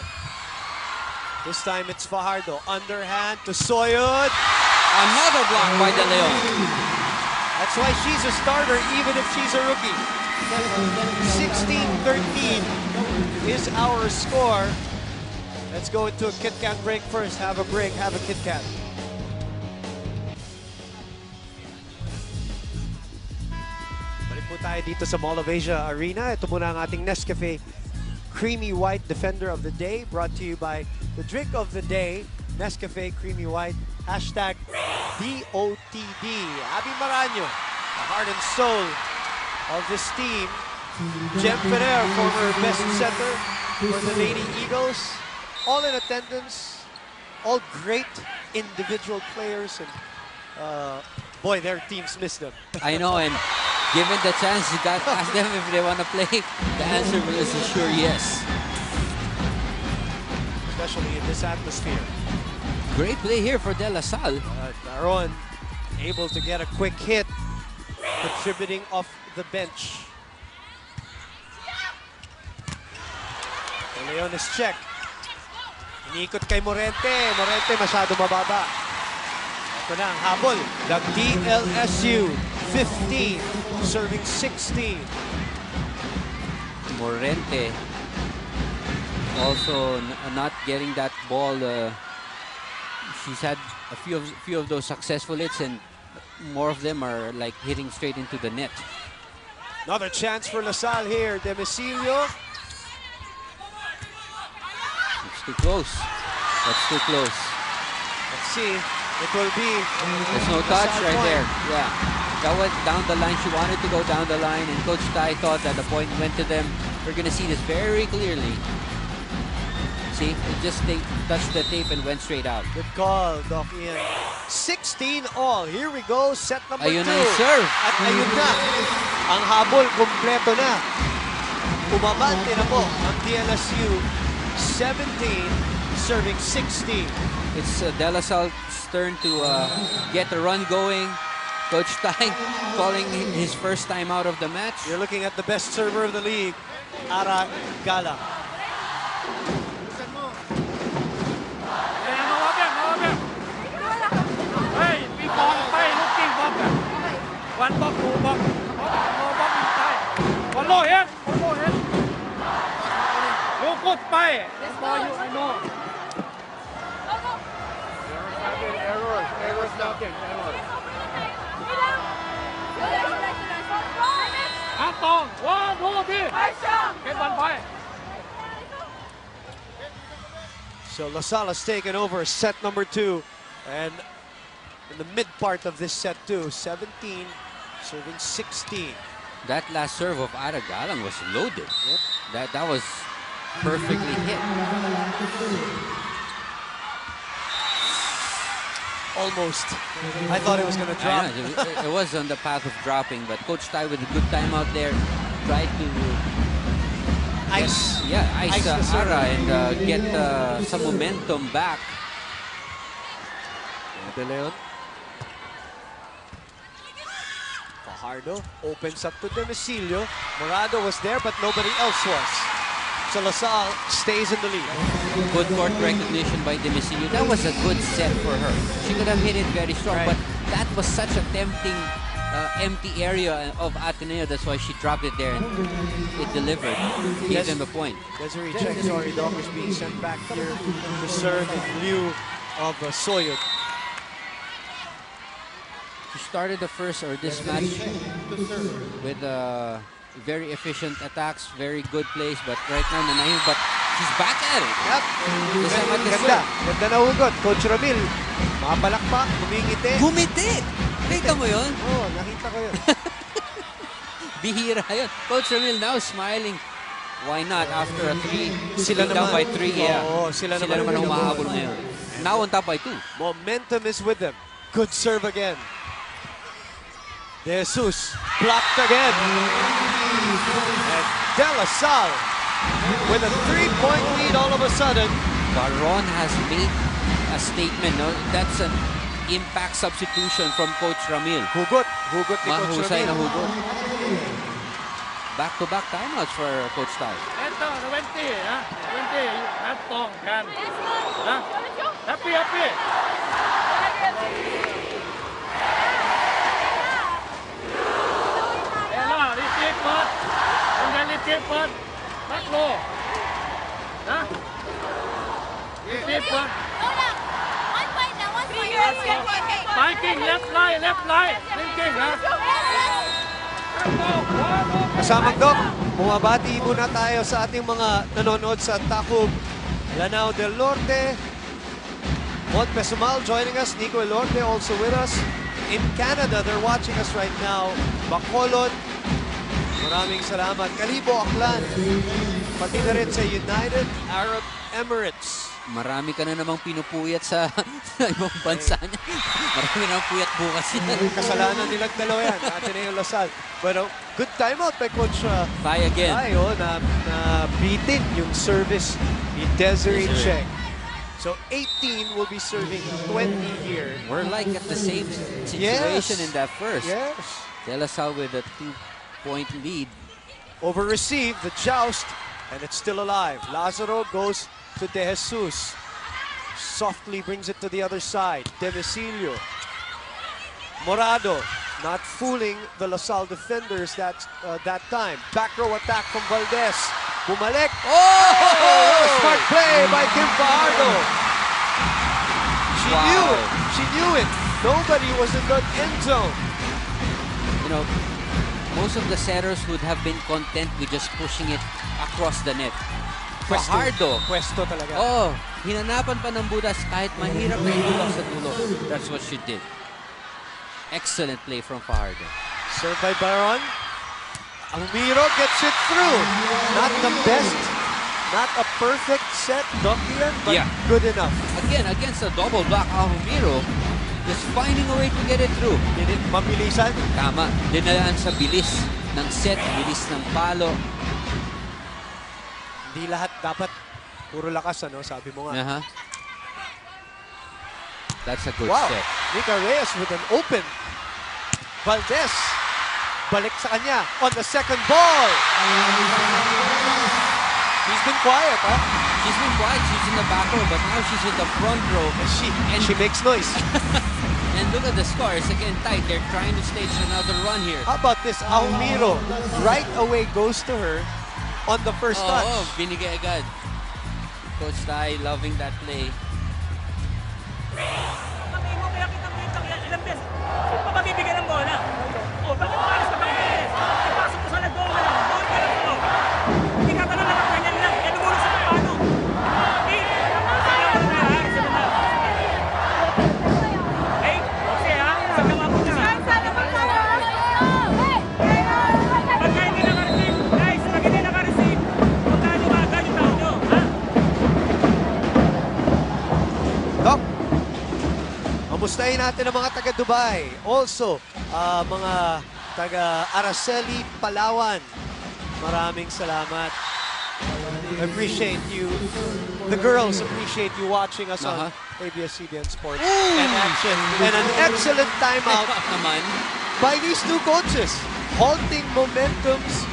This time it's Fajardo. Underhand to Soyud. Another block by De Leon. That's why she's a starter even if she's a rookie. 16-13 is our score. Let's go into a Kit Kat break first. Have a break, have a Kit Kat. Balik po tayo dito sa Mall of Asia Arena. Ito muna ang ating Nescafe Creamy White Defender of the Day, brought to you by the drink of the day, Nescafe Creamy White. Hashtag DOTD. Abby Maranyo, the heart and soul of this team. Jem Ferrer, former best setter for the Lady Eagles. All in attendance. All great individual players. And boy, their teams miss them. I know, and given the chance, you got to ask them if they want to play. The answer is a sure yes. Especially in this atmosphere. Great play here for De La Salle. Daron able to get a quick hit, contributing off the bench. De Leon is check. Inikot kay Morente. Morente masyado mababa. Ito na ang habol. The DLSU 15 serving 16. Morente also not getting that ball. She's had a few of those successful hits, and more of them are like hitting straight into the net. Another chance for LaSalle here. Demicilio. It's too close. That's too close. Let's see. It will be. There's no touch right there. Yeah. That went down the line. She wanted to go down the line, and Coach Tai thought that the point went to them. We're going to see this very clearly. See, it just touched the tape and went straight out. Good call, Doc Ian. 16 all. Here we go. Set number 2. Ayun na yung serve. At ayun na. Ang habol, kompleto na. Umabante na po ang DLSU. 17, serving 16. It's De La Salle's turn to get the run going. Coach Tai calling his first time out of the match. You're looking at the best server of the league, Ara Gala. Hey, we ball play looking for them. One ball, two ball. No ball inside. One low hit, one low hit. You good play. This ball you I know. Errors nothing, errors. Anton, 1, 2, 3. Get one point. So LaSalle has taken over set number 2. And in the mid part of this set 2, 17, serving 16. That last serve of Ara Galang was loaded. Yep. That was perfectly hit. Almost. I thought it was going to drop. It was on the path of dropping, but Coach Tai with a good time out there tried to Ice. ice the serve. Ara and get some momentum back. De Leon. Fajardo opens up to Demicilio. Morado was there, but nobody else was. So LaSalle stays in the lead. Good court recognition by Demicilio. That was a good set for her. She could have hit it very strong, but that was such a tempting empty area of Ateneo. That's why she dropped it there and it delivered. Gave them the point. Desiree Cheng, sorry, Doc is being sent back here to serve in lieu of Soyud. She started the first or this match with very efficient attacks, very good plays, but right now nanahimik, but she's back at it. Yep. Ganda na hugot. Coach Ramil, mapalakpak, humingiti. Gumiti! Nakita mo yun? Oo, nakita ko yun. Bihira yun. Coach Ramil now smiling. Why not? After a 3, Sila down naman. by 3, yeah. Oo, sila Sila naman naman ang umahabol ngayon. Now on top by 2. Momentum is with them. Good serve again. De Jesus blocked again. And De La Salle with a 3-point lead all of a sudden. Baron has made a statement. No? That's an impact substitution from Coach Ramil. Hugot ni Coach Mahusay na Ramil. hugot. Back-to-back timeouts for Coach Tai. Ito, 20, ha? 20, not long, can. Ha? Happy, happy. Ela, receive pot. Tinggal receive pot. Back low. Ha? Receive pot. Spiking, left line. Thinking, ha? Kasamang Doc, bumabati muna tayo sa ating mga nanonood sa Takub, Lanao del Norte, Montpesumal joining us, Nico Elorte also with us. In Canada, they're watching us right now. Bacolod, maraming salamat. Kalibo, Aklan, pati na rin sa United Arab Emirates. Marami ka na namang pinupuyat sa ibang bansa niya. Marami namang puyat bukas yan. Kasalanan nilang dalawa yan, Ateneo LaSalle. Pero good timeout by Coach Try again. Tayo na beating yung service ni Desiree Cheng. So 18 will be serving 20 here. We're like at the same situation in that first. Yes. De La Salle with a 2-point lead. Over receive, the joust, and it's still alive. Lazaro goes to De Jesus. Softly brings it to the other side. Demicilio. Morado, not fooling the LaSalle defenders that time. Back row attack from Valdez. Bumalik. Oh! Smart play by Kim Fajardo. She knew it. She knew it. Nobody was in the end zone. You know, most of the setters would have been content with just pushing it across the net. Fajardo. Pwesto talaga. Oh, hinanapan pa ng butas kahit mahirap na ilulok sa dulo. That's what she did. Excellent play from Fajardo. Served by Baron. Almiro gets it through. Not the best, not a perfect set, Dokian, but good enough. Again, against a double block, Almiro just finding a way to get it through. Mabilisan. Tama. Dinalaan sa bilis ng set, bilis ng palo. Hindi lahat dapat puro lakas, ano? Sabi mo nga. That's a good set. Nika Reyes with an open. Valdez. Balik sa kanya on the second ball. She's been quiet, huh? She's been quiet. She's in the back row, but now she's in the front row. And she makes noise. And look at the score. It's again tight. They're trying to stage another run here. How about this? Almiro right away goes to her on the first touch. Oh, binigay agad. Coach Tai loving that play. Kami mo, kaya kita ilang beses. Sino pa mabibigyan ng bola? O, bakit maalis ka ba beses? Ipasok mo sa nag-goal ka lang. Goal ka lang mo. Hindi ka tanong na ganyan lang. Kaya lumulog sa kapano. Hindi. Hey, Jose ha? Sa kama po kasi. Pagka hindi naka-receive, guys, pag hindi naka-receive, magkano ba agad yung tao nyo? Ha? Doc, kamustahin natin ang mga taga-Dubai. Also, mga taga-Araceli, Palawan. Maraming salamat. I appreciate you. The girls appreciate you watching us on ABS-CBN Sports and Action. And an excellent timeout Naman. by these two coaches. Halting momentums,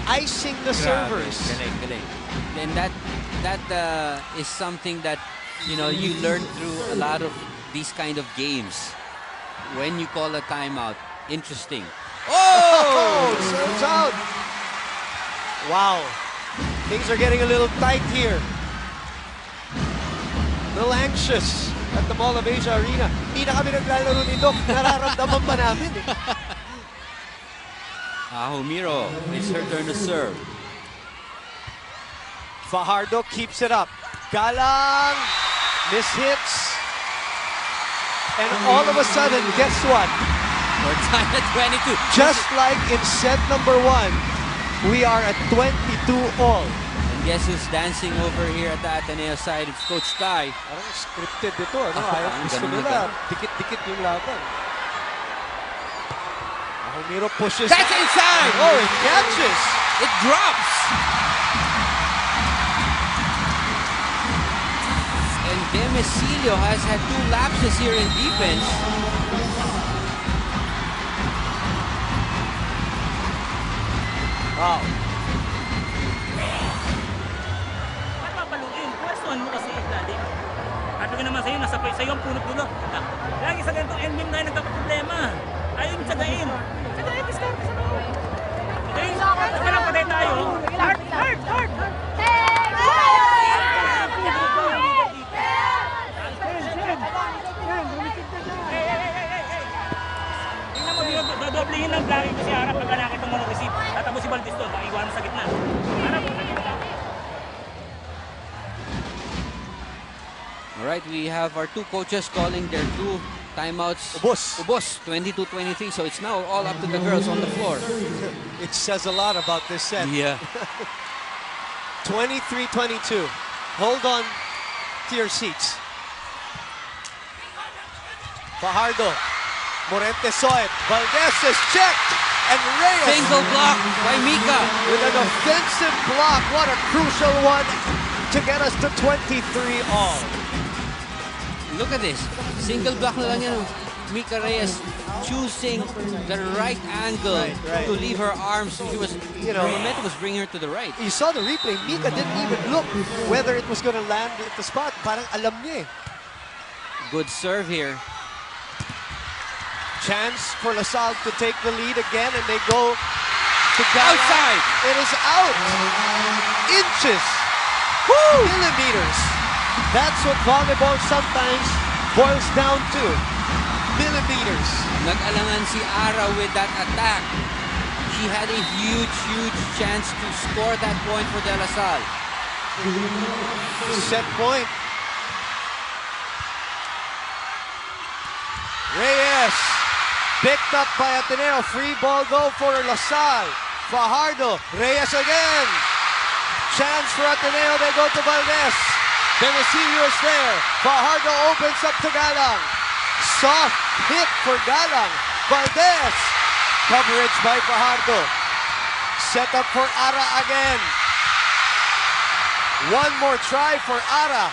icing the servers. Galing, galing. And that is something that, you know, you learn through a lot of these kind of games. When you call a timeout, interesting. Oh, serves out. Wow. Things are getting a little tight here. A little anxious at the Mall of Asia Arena. Hindi na kami naglalaro ni Doc. Nararamdaman pa namin. Humiro, it's her turn to serve. Fajardo keeps it up. Galang mishits. And all of a sudden, guess what? We're tied at 22. Just like in set number 1, we are at 22 all. And guess who's dancing over here at the Ateneo side? It's Coach Ty. Parang scripted ito, ano? Ayaw gusto ganun nila. na Dikit-dikit yung laban. Humiro pushes. That's inside! Oh, it catches. It drops! And Demesilio has had 2 lapses here in defense. Wow. Ba't papaluin? Pwestuhan mo kasi ilalim. Sabi ko naman sa'yo, nasa sa'yo ang punot dulo. Lagi sa ganitong ending na nagkakaproblema. Ayaw yung tsagain. Tsagain, diskarte sa mga. Okay? Saka lang patay tayo. Hard! Hard! Hard! Tingnan mo, dodoblihin ng blocking ko si Ara pagka nakita mo receive. Tatapos si Valdez doon, maiwan mo sa gitna. Ara, sa gitna. Alright, we have our 2 coaches calling their 2 timeouts. Ubos. Ubos, 22-23. So it's now all up to the girls on the floor. It says a lot about this set. Yeah. 23-22. Hold on to your seats. Fajardo. Morente saw it. Valdez is checked. And Reyes Single block by Mika. with an offensive block. What a crucial one to get us to 23 all. Look at this. Single block na lang yan. Mika Reyes choosing the right angle Right. to leave her arms. She was, You know, her momentum was bringing her to the right. You saw the replay. Mika didn't even look whether it was going to land at the spot. Parang alam niya eh. Good serve here. Chance for LaSalle to take the lead again, and they go to Outside. It is out. Inches. Woo! Millimeters. That's what volleyball sometimes boils down to. Millimeters. Nag-alangan si Ara with that attack. She had a huge chance to score that point for De La Salle. Set point. Reyes. Picked up by Ateneo. Free ball go for LaSalle. Fajardo. Reyes again. Chance for Ateneo. They go to Valdez. Demesilio is there. Fajardo opens up to Galang. Soft hit for Galang. Valdez. Coverage by Fajardo. Set up for Ara again. One more try for Ara.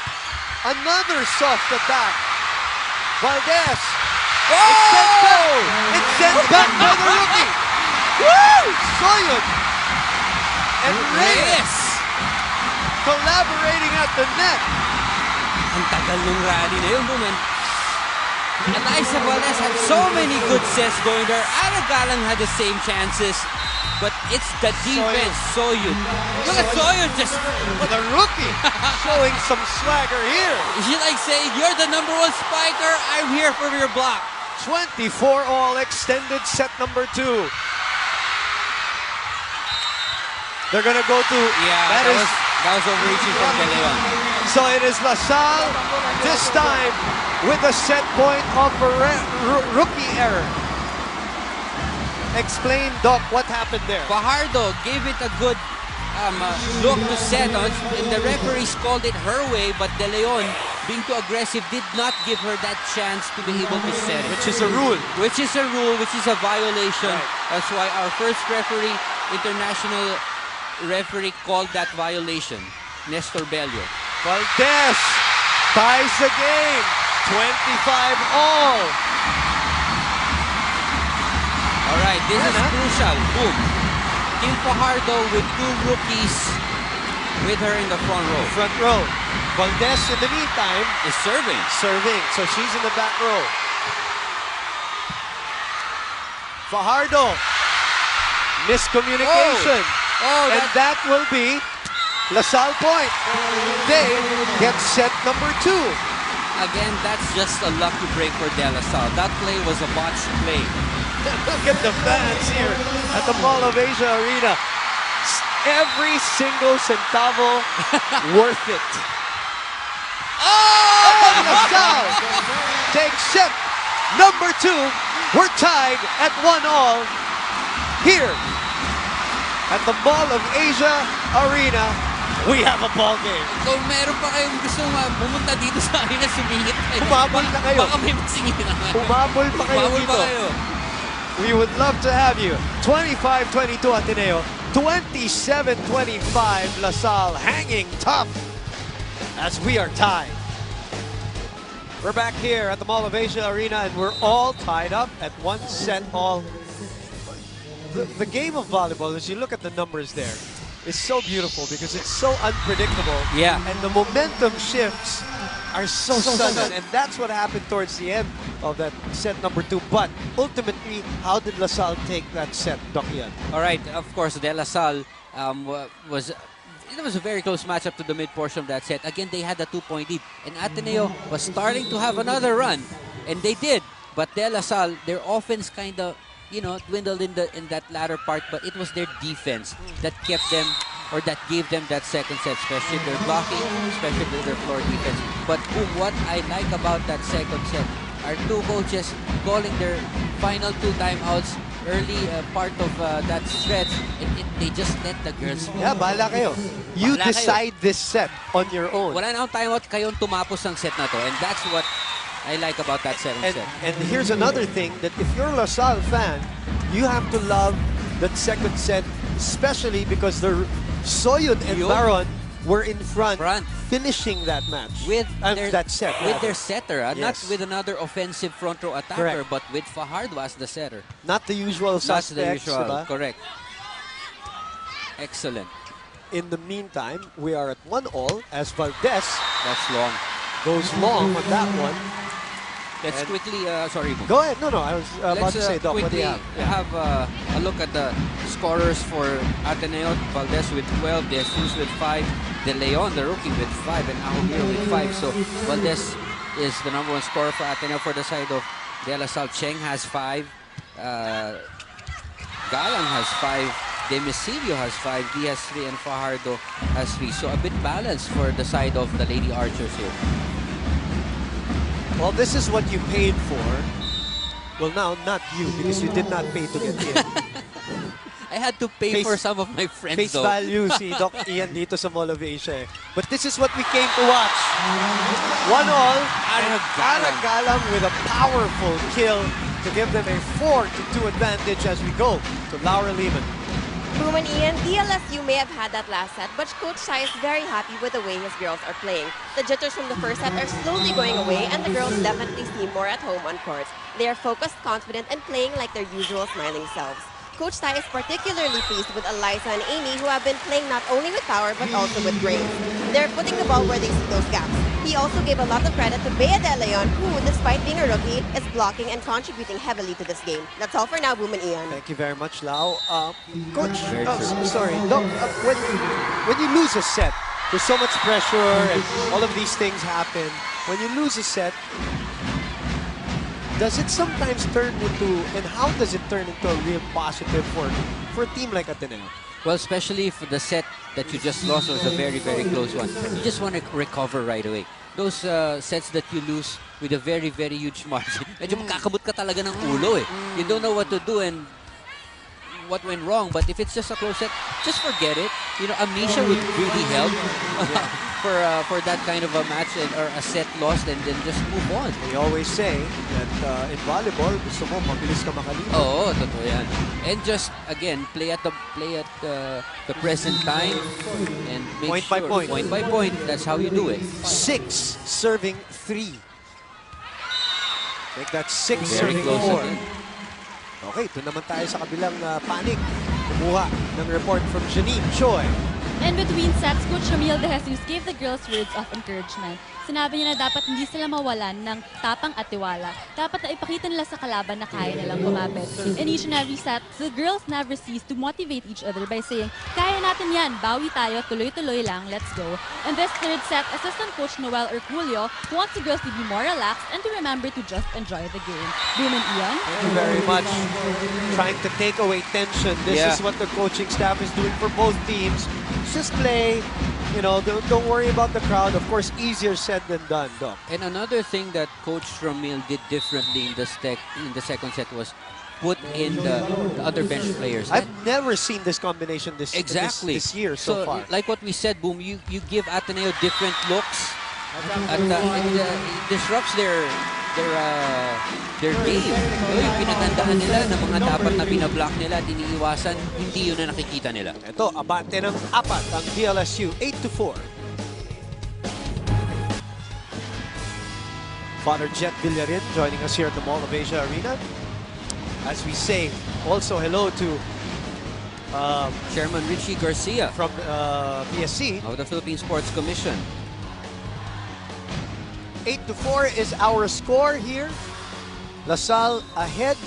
Another soft attack. Valdez. Oh! It's sent back by the rookie. Woo! Soyun. And Reyes collaborating at the net. Ang tagal nung rally na yun, woman. Eliza Valdez had so many good sets going there. Ara Galang had the same chances. But it's the defense, Soyun. Look at Soyun just... The rookie showing some swagger here. She like saying, you're the #1 spiker. I'm here for your block. 24 all extended set number 2. They're gonna go to... Yeah, that was overreaching from De Leon. So it is LaSalle this time with a set point of a rookie error. Explain, Doc, what happened there. Fajardo gave it a good look to set on, and the referees called it her way, but De Leon, being too aggressive, did not give her that chance to be able to set it. Which is a rule. Which is a rule, which is a violation. Right. That's why our first referee, international referee, called that violation, Nestor Bello. Valdez ties the game. 25 all. This is crucial. Boom. Team Fajardo with 2 rookies with her in the front row. Front row. Valdez, in the meantime, Is serving. serving. So she's in the back row. Fajardo. Miscommunication. Oh, And that will be LaSalle point. They get set number 2. again, that's just a lucky break for De La Salle. That play was a botched play. Look at the fans here at the Mall of Asia Arena. Every single centavo worth it. Oh! LaSalle takes set number 2. We're tied at 1-1 here at the Mall of Asia Arena. We have a ball game. Kung meron pa kayong gusto pumunta dito sa arena, sumingit kayo. Humabol na kayo. Baka may masingit naman. Humabol pa kayo Humabol dito. pa kayo. We would love to have you. 25-22 Ateneo. 27-25 LaSalle, hanging tough as we are tied. We're back here at the Mall of Asia Arena and we're all tied up at 1 set all. The game of volleyball, as you look at the numbers there, is so beautiful because it's so unpredictable. Yeah. And the momentum shifts are so sudden. And that's what happened towards the end of that set number 2. But ultimately, how did LaSalle take that set, Doc Ian? All right, of course, De La Salle it was a very close matchup to the mid portion of that set. Again, they had a 2-point lead, and Ateneo was starting to have another run, and they did. But De La Salle, their offense kind of, dwindled in that latter part. But it was their defense that kept them, or that gave them that second set, especially their blocking, especially their floor defense. But what I like about that second set are 2 coaches calling their final 2 timeouts early part of that stretch, and they just let the girls move. Yeah, bahala kayo. You Bahala decide this set on your own. Wala na akong timeout, kayong tumapos ng set na to, and that's what I like about that second set. And here's another thing, that if you're a LaSalle fan, you have to love that second set, especially because the Soyun and Yun. Baron were in front, Front. finishing that match. With their, that set. with rather. their setter, not Yes. with another offensive front row attacker, Correct. but with Fajardo as the setter. Not the usual That's suspects, the usual, diba? correct. Excellent. In the meantime, we are at 1-1 as Valdez That's long. goes long on that one. Let's And- quickly, sorry. Mo. Go ahead. No, I was about Let's to say, Doc, what do quickly you have? a look at the scorers for Ateneo. Valdez with 12, DLSU with 5, De Leon, the rookie, with 5, and Ahomiro with 5. So Valdez is the #1 scorer for Ateneo. For the side of De La Salle, Cheng has 5, Galang has 5, Demisilio has 5, Diaz 3, and Fajardo has 3. So a bit balanced for the side of the Lady Archers here. Well, this is what you paid for. Well, now, not you, because you did not pay to get in. I had to pay for some of my friends Face though. value si Doc Ian dito sa Mall of Asia. But this is what we came to watch. 1-1. Aragalam with a powerful kill to give them a 4-2 advantage as we go to Laura Lehman. Boom and Ian, DLSU may have had that last set, but Coach Sai is very happy with the way his girls are playing. The jitters from the first set are slowly going away, and the girls definitely seem more at home on courts. They are focused, confident, and playing like their usual smiling selves. Coach Sai is particularly pleased with Eliza and Amy, who have been playing not only with power, but also with grace. They're putting the ball where they see those gaps. He also gave a lot of credit to Bea De Leon, who, despite being a rookie, is blocking and contributing heavily to this game. That's all for now, Boom and Ian. Thank you very much, Lau. Coach, Very true. sorry. Doc, when you lose a set, there's so much pressure and all of these things happen. When you lose a set, does it sometimes turn into, and how does it turn into a real positive for a team like Ateneo? Well, especially for the set that you just lost was a very, very close one. You just want to recover right away. Those sets that you lose with a very, very huge margin, medyo magkakabot ka talaga ng ulo eh. You don't know what to do and what went wrong. But if it's just a close set, just forget it. Amnesia would really help for that kind of a match or a set lost, and then just move on. We always say that in volleyball, gusto mo mabilis ka makalimutan. Oo, totoo yan. And just, again, play at the present time and make Point by sure, point. point by point, that's how you do it. 6 serving 3. Make that 6 Very serving close 4. again. Okay, ito naman tayo sa kabilang panig. Kumuha ng report from Janine Choi. In between sets, Coach Ramil De Jesus gave the girls words of encouragement. Sinabi niya na dapat hindi sila mawalan ng tapang at tiwala. Dapat na ipakita nila sa kalaban na kaya nilang kumapit. In each and every set, the girls never cease to motivate each other by saying, kaya natin yan, bawi tayo, tuloy-tuloy lang, let's go. In this third set, Assistant Coach Noel Urculio wants the girls to be more relaxed and to remember to just enjoy the game. Boom and Ian. Thank you very much. Trying to take away tension. This is what the coaching staff is doing for both teams. Just play. You know, don't worry about the crowd. Of course, easier said than done, Doc. And another thing that Coach Ramil did differently in the second set was put in the other bench players. I've never seen this combination this year so far. Like what we said, Boom, you give Ateneo different looks, and it disrupts their game. Yung pinatandaan nila na mga dapat na binablock nila at iniiwasan, hindi yun na nakikita nila. Ito, abante ng 4 ang DLSU, 8-4. Father Jet Villarin joining us here at the Mall of Asia Arena. As we say, also hello to Chairman Richie Garcia from PSC. of the Philippine Sports Commission. 8-4 is our score here. LaSalle ahead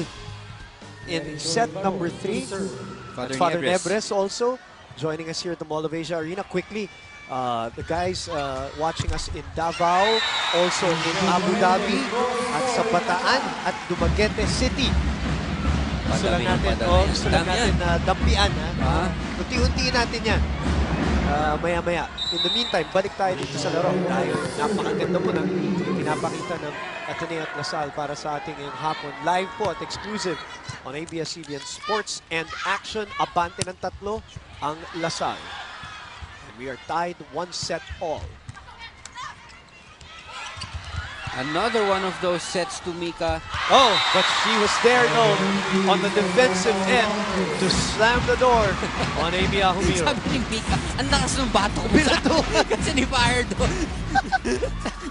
in set number 3. Father Nebres also joining us here at the Mall of Asia Arena. Quickly, the guys watching us in Davao, also in Abu Dhabi, at sa Bataan at Dumaguete City. Gusto lang natin, dampian. Unti-unti natin yan. Maya-maya. In the meantime, balik tayo dito sa laro. Dahil napakaganda po ng pinapakita ng Ateneo at LaSalle para sa ating ngayong hapon. Live po at exclusive on ABS-CBN Sports and Action. Abante ng 3 ang LaSalle. And we are tied 1 set all. Another one of those sets to Mika. Oh, but she was there, though, on the defensive end to slam the door on Amy Ahumiro. Sabi ni Mika, ang lakas ng bato ko kasi ni Fire doon.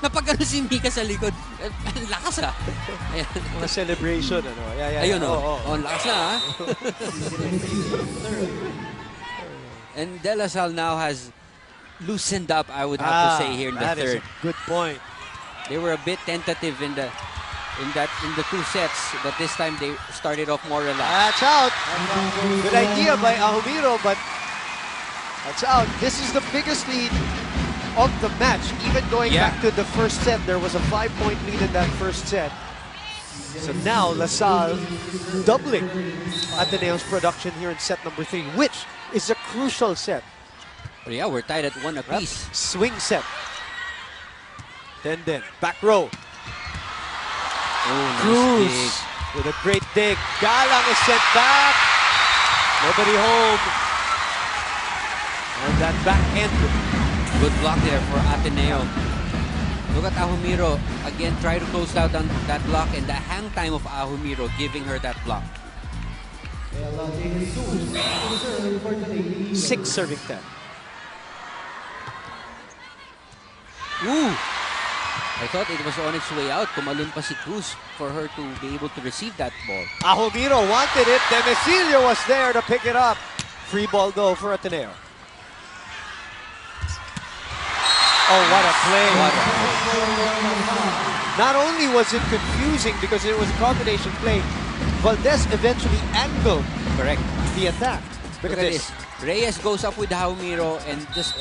Napagano si Mika sa likod. Ang lakas Mga celebration, ano. Ayun, ang lakas na, ha? And De La Salle now has loosened up, I would have to say, here in the that third. Is a good point. They were a bit tentative in the 2 sets, but this time they started off more relaxed. That's out. Good idea by Ahumiro, but that's out. This is the biggest lead of the match. Even going back to the first set, there was a 5-point lead in that first set. So now LaSalle doubling Ateneo's production here in set number 3, which is a crucial set. But yeah, we're tied at 1 apiece. Swing set. Then, back row. Cruz with a great dig. Galang is sent back. Nobody home. And that back end. Good block there for Ateneo. Look at Ahumiro. Again, try to close out on that block and the hang time of Ahumiro giving her that block. 6 serving 10. Ooh! I thought it was on its way out. Tumalon pa si Cruz for her to be able to receive that ball. Ahumiro wanted it. Demesilio was there to pick it up. Free ball though for Ateneo. Oh, what a play. Not only was it confusing because it was a combination play, Valdez eventually angled the attack. Look at this. Reyes goes up with Ahumiro and just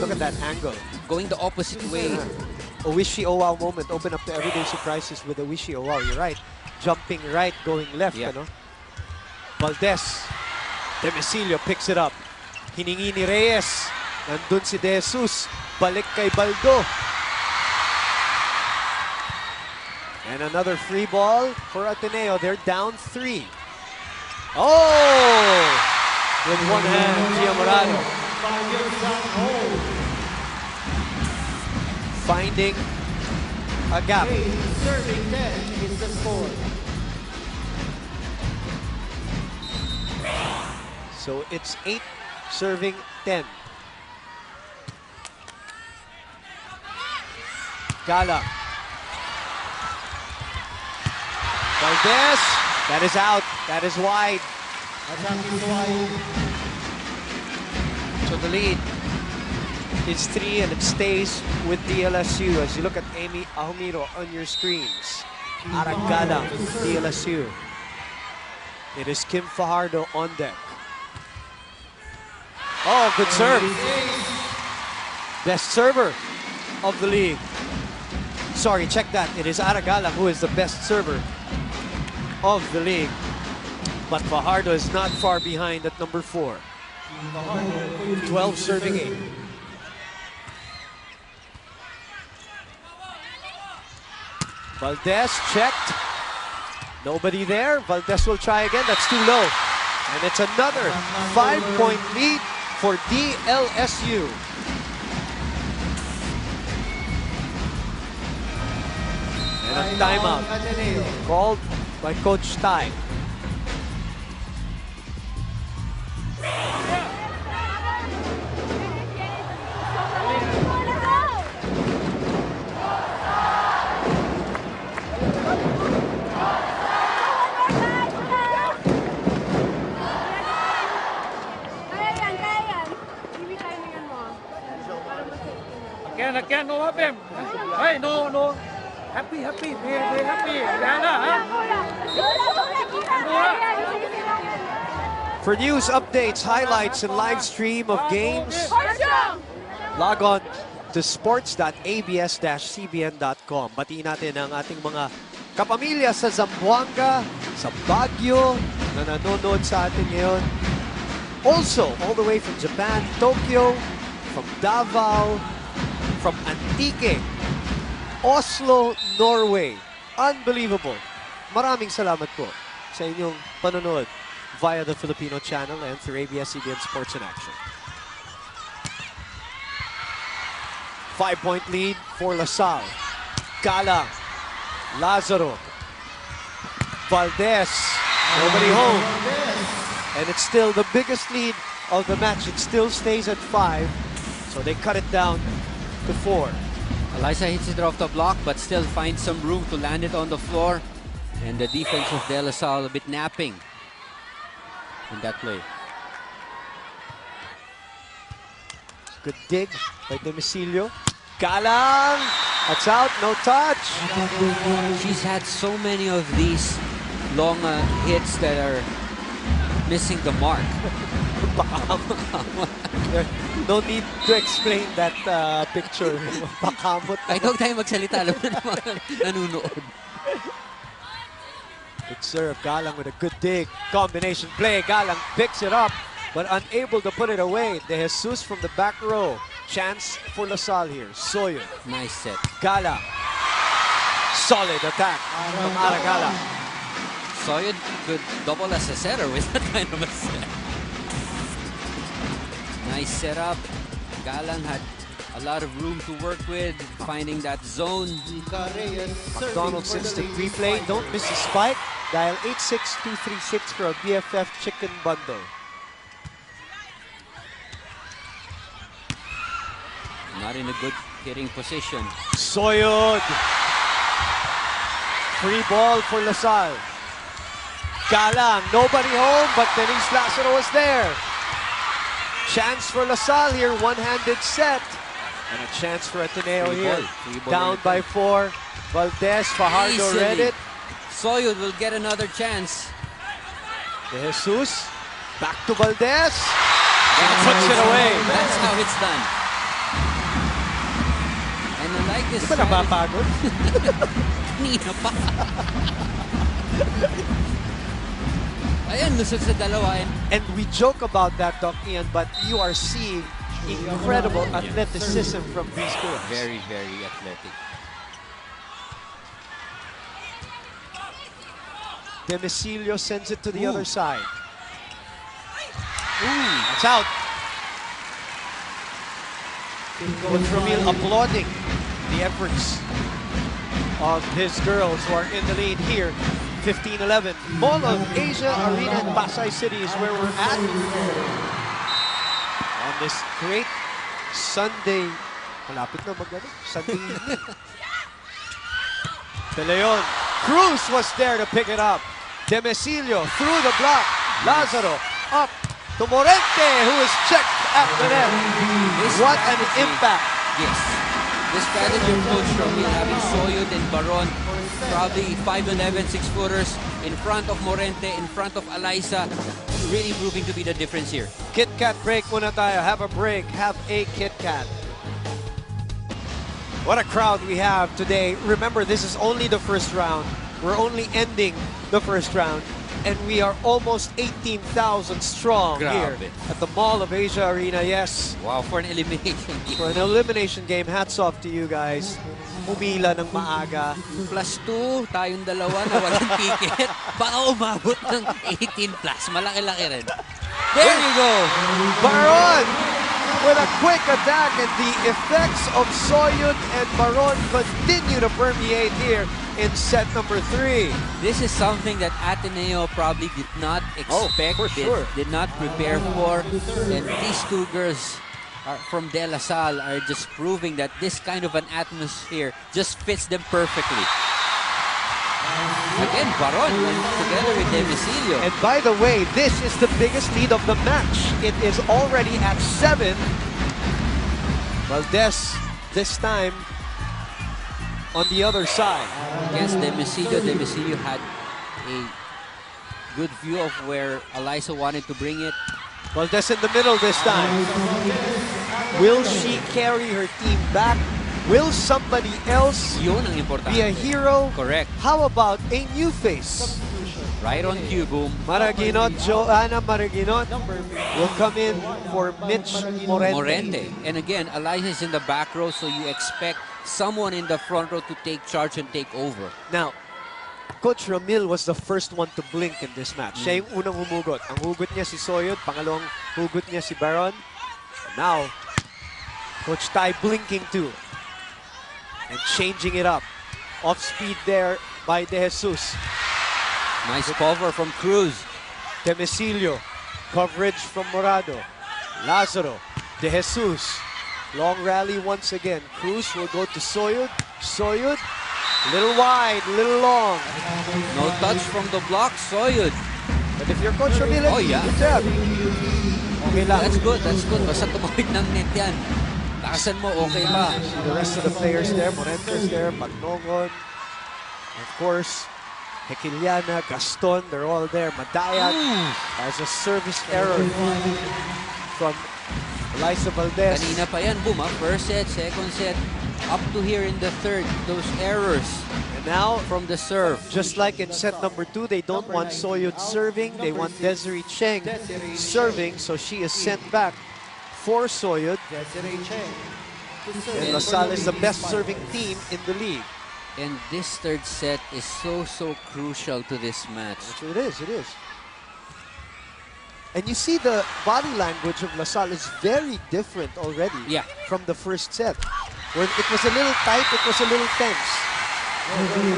Look at that angle. going the opposite way. A wishy-oh-wow moment. Open up the everyday surprises with a wishy-oh-wow. You're right. Jumping right, going left. Ano? Valdez. Demesilio picks it up. Hiningi ni Reyes. Nandun si De Jesus. Balik kay Baldo. And another free ball for Ateneo. They're down 3. Oh! With one hand, Gia Morado. Finding a gap. Serving 10 is the score. So it's 8 serving 10. Gala. Valdez That is out. That is wide. Attack is wide. So the lead is 3 and it stays with DLSU as you look at Amy Ahumiro on your screens. Aragala, DLSU. It is Kim Fajardo on deck. Oh, good serve. Best server of the league. Sorry, check that. It is Aragala who is the best server of the league. But Fajardo is not far behind at number 4. 12 serving 8. Valdez checked. Nobody there. Valdez will try again. That's too low. And it's another 5-point lead for DLSU. And a timeout called by Coach Tai. Again, no problem. Hey, no. Happy. Very happy. For news, updates, highlights, and live stream of games, log on to sports.abs-cbn.com. Batiin natin ang ating mga kapamilya sa Zamboanga, sa Baguio, na nanonood sa atin ngayon. Also, all the way from Japan, Tokyo, from Davao, from Antique, Oslo, Norway. Unbelievable. Maraming salamat po sa inyong panonood via the Filipino channel and through ABS-CBN Sports in Action. 5-point lead for LaSalle. Gala, Lazaro, Valdez, nobody home. And it's still the biggest lead of the match. It still stays at 5, so they cut it down to 4. Eliza hits it off the block, but still finds some room to land it on the floor. And the defense of De La Salle a bit napping in that play. Good dig by Demicilio. Galang! That's out, no touch. She's had so many of these long hits that are missing the mark. No need to explain that picture. Pakamot. Kahit huwag tayo magsalita, alam na mga nanunood. Good serve, Galang with a good dig. Combination play, Galang picks it up, but unable to put it away. De Jesus from the back row. Chance for LaSalle here. Soyo. Nice set. Gala. Solid attack from Aragala. Soyo could double as a setter with that kind of a set. Nice setup. Galang had a lot of room to work with, finding that zone. McDonald's instant replay. Don't miss the spike. Dial 86236 for a BFF chicken bundle. Not in a good hitting position. Soyod. Free ball for LaSalle. Galang, nobody home, but Denise Lazaro was there. Chance for LaSalle here, one-handed set. And a chance for Ateneo here. Down by 4. Valdez, Fajardo read it. Soyud will get another chance. De Jesus, back to Valdez. And puts it away. That's how it's done. And I like this. Di ba napapagod? Kanina pa. Ayan, lusot sa dalawa. And we joke about that, Doc Ian, but you are seeing incredible athleticism from these girls. Very, very athletic. Demicilio sends it to the other side. That's out. With Ramil applauding the efforts of his girls who are in the lead here. 15-11. Mall of Asia Arena in Pasay City is where we're at. On this great Sunday. Malapit na Sunday evening. De Leon. Cruz was there to pick it up. Demecilio through the block. Lazaro up to Morente, who is checked at the net. What an impact. Yes. The strategy of Coach Romil having Soyud and Baron, probably 5'11", 6-footers, in front of Morente, in front of Alaysa, really proving to be the difference here. Kit Kat break muna tayo. Have a break. Have a Kit Kat. What a crowd we have today. Remember, this is only the first round. We're only ending the first round. And we are almost 18,000 strong here Grabe. at the Mall of Asia Arena. Yes, Wow, for an elimination game. for an elimination game. Hats off to you guys. Umila ng maaga. +2, tayong dalawa na walang ticket. Baka umabot ng 18+. Malaki-laki rin. There you go. Baron with a quick attack, and the effects of Soyud and Baron continue to permeate here in set number 3. This is something that Ateneo probably did not expect, for sure. did not prepare for. And these two girls from De La Salle are just proving that this kind of an atmosphere just fits them perfectly. Again, Baron together with Demecilio. And by the way, this is the biggest lead of the match. It is already at 7. Valdez this time on the other side. Against Demecilio, Demecilio had a good view of where Alaysa wanted to bring it. Valdez in the middle this time. Will she carry her team back? Will somebody else Yun ang importante. be a hero? Correct. How about a new face? Right on cue, boom. Maraginot, Joanna Maraginot will come in for Mitch Morente. Morente. And again, Alaysa is in the back row, so you expect someone in the front row to take charge and take over. Now, Coach Ramil was the first one to blink in this match. Siya yung unang humugot. Ang hugot niya si Soyud, pangalawang hugot niya si Baron. And now, Coach Tai blinking too. And changing it up. Off speed there by De Jesus. Nice cover from Cruz. Demecilio. Coverage from Morado. Lazaro. De Jesus. Long rally once again. Cruz will go to Soyud. Soyud. Little wide, little long. No touch from the block, Soyud. But if you're Coach Ramil, Oh, yeah. good job. Okay lang. That's good, that's good. Basta tumawid ng net yan. Takasan mo, okay pa. The rest of the players there, Morente's there, Pagnogon, of course, Hekiliana, Gaston, they're all there. Madayag has a service error from Alaysa Valdez. Kanina pa yan, boom, first set, second set, up to here in the third, those errors And now, from the serve. just like in set number 2, they don't want Soyud serving, they want Desiree Cheng serving, so she is sent back for Soyud. And LaSalle is the best serving team in the league. And this third set is so crucial to this match. So it is, it is. And you see the body language of LaSalle is very different already Yeah. from the first set. Where it was a little tight, it was a little tense.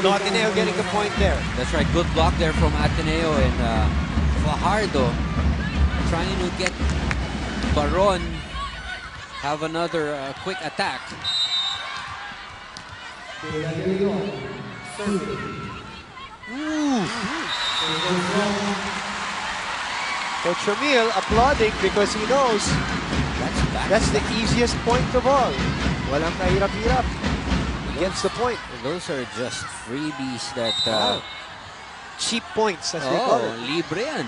No, Ateneo getting the point there. That's right, good block there from Ateneo, and Fajardo trying to get Baron have another quick attack. Coach Ramil applauding because he knows That's back. that's the easiest point of all. Walang kahirap-hirap. He gets the point. Those are just freebies that... Cheap points, as they call oh, it. libre yan.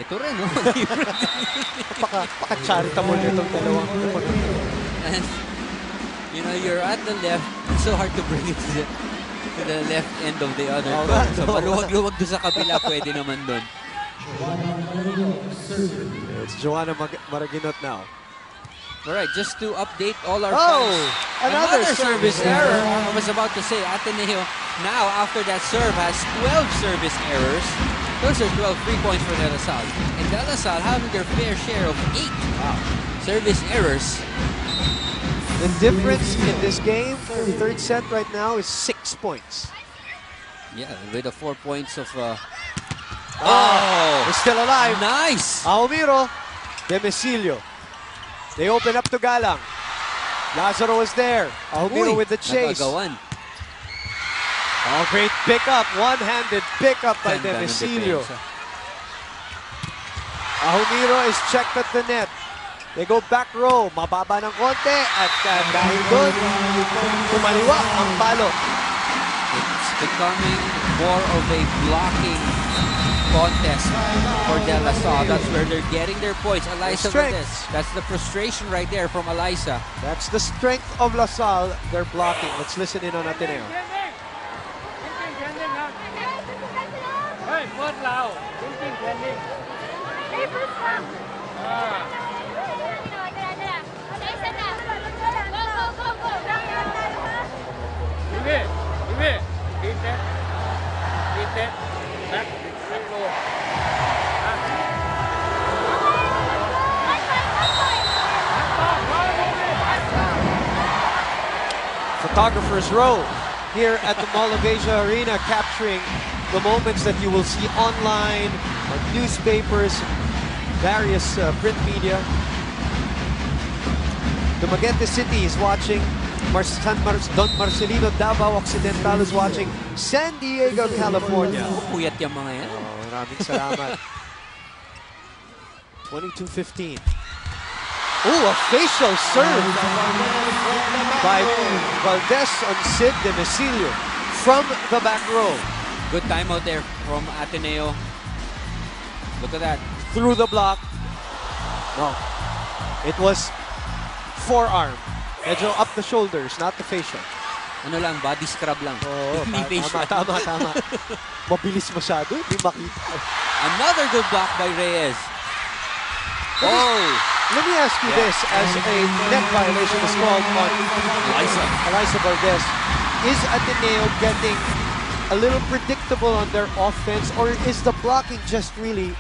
Ito rin, no? Libre. Paka-charitable itong dalawang. And, you know, you're at the left. It's so hard to bring it to the left end of the other court. So, maluwag-luwag doon sa kabila, pwede naman doon. It's Joanna Maraginot now. All right, just to update all our Oh, fans. another service error. I was about to say, Ateneo now, after that serve, has 12 service errors. Those are 12 free points for De La Salle. And De La Salle having their fair share of 8 service errors. The difference in this game, third set right now, is 6 points. Yeah, with the 4 points of... It's still alive. Nice! Aumiro, Demecilio. They open up to Galang. Lazaro is there. Aumiro with the chase. Napagawan. Oh, great pickup. One-handed pickup by Ganda ng Demecilio. depensa. Ahumiro is checked at the net. They go back row. Mababa ng konti. At dahil doon, kumaliwa ang palo. It's becoming more of a blocking contest for De La Salle. That's where they're getting their points. Eliza Strength. Valdez. That's the frustration right there from Eliza. That's the strength of LaSalle. They're blocking. Let's listen in on Ateneo. Hey, buat lao. Thinking, trending. Iwi, Iwi. Beat it. Beat it. Back. Back low. Photographer's row here at the Mall of Asia Arena, capturing the moments that you will see online, on newspapers, various print media. Dumaguete City is watching. Don Marcelino Davao Occidental is watching. San Diego, California. Puyat yung mga yan. Oh, maraming salamat. 22-15. Ooh, a facial serve by Valdez on Sid Demecilio from the back row. Good time out there from Ateneo. Look at that. Through the block. No. It was forearm. Medyo up the shoulders, not the facial. Ano lang, body scrub lang. Oo, Hindi facial. tama. Mabilis masyado, hindi makita. Another good block by Reyes. Oh! Let me ask you this, as a net violation is called on Eliza Valdez, is Ateneo getting a little predictable on their offense, or is the blocking just really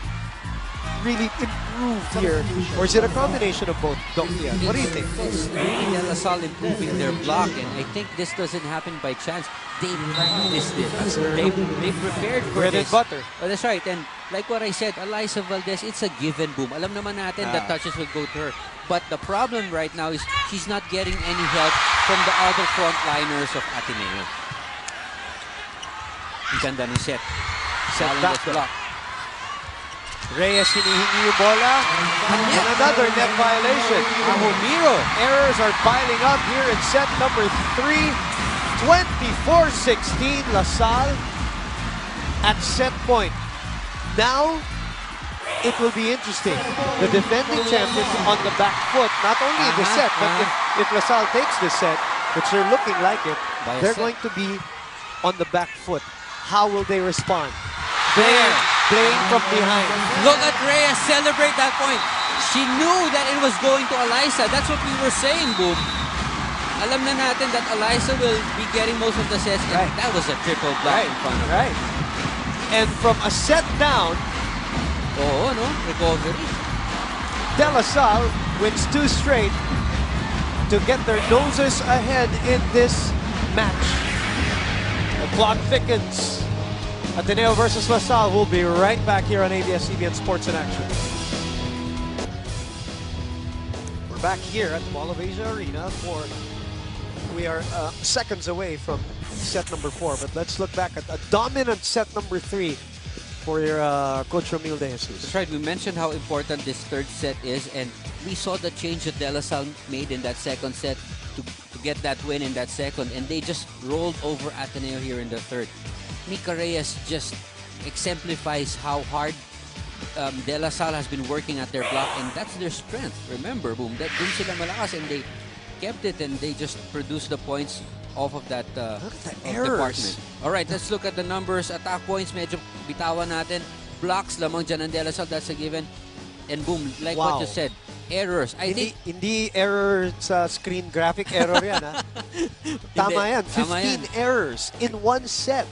improved here? Or is it a combination of both? What do you think? It's really De La Salle improving their block, and I think this doesn't happen by chance. They practiced it. They prepared for Bread and this. butter. Oh, that's right. And like what I said, Eliza Valdez, it's a given boom. Alam naman natin that touches will go to her. But the problem right now is she's not getting any help from the other frontliners of Ateneo. Ang ganda ng set. Set Following back this block. Reyes hinihingi yung bola. And another net violation. Ahumiro. Errors are piling up here in set number 3. 24-16, LaSalle at set point. Now, it will be interesting. The defending champions on the back foot, not only in the set, but if LaSalle takes this set, which they're looking like it, they're going to be on the back foot. How will they respond? They're playing from behind. Look at Reyes celebrate that point. She knew that it was going to Eliza. That's what we were saying, Boom. Alam na natin that Eliza will be getting most of the sets. And that was a triple block in front of her. Right. And from a set down, recovery. De La Salle wins 2 straight to get their noses ahead in this match. The clock thickens. Ateneo versus LaSalle. We'll be right back here on ABS-CBN Sports in Action. We're back here at the Mall of Asia Arena for... We are seconds away from set number 4, but let's look back at a dominant set number 3 for your Coach Romil De Jesus. That's right. We mentioned how important this third set is, and we saw the change that De La Salle made in that second set to get that win in that second, and they just rolled over Ateneo here in the third. Nika Reyes just exemplifies how hard De La Salle has been working at their block, and that's their strength. Remember, Boom, that dun sila malakas, and they kept it, and they just produced the points off of that department. All right, let's look at the numbers. Attack points, medyo bitawan natin. Blocks lamang dyan ng De La Salle, that's a given. And Boom, like what you said, errors. Hindi error sa screen graphic error yan, ha? Tama yan, 15 errors in one set.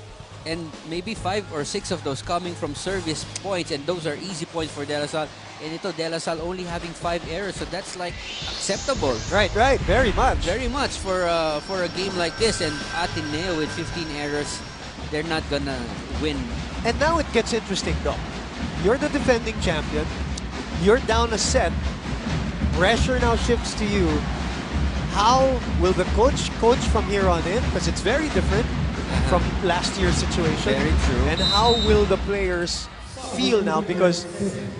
And maybe 5 or 6 of those coming from service points, and those are easy points for De La Salle. And ito, De La Salle only having 5 errors, so that's like acceptable. Right, very much. Very much for a game like this. And Ateneo with 15 errors, they're not gonna win. And now it gets interesting, though. You're the defending champion. You're down a set. Pressure now shifts to you. How will the coach from here on in? Because it's very different. from last year's situation. Very true. And how will the players feel now? Because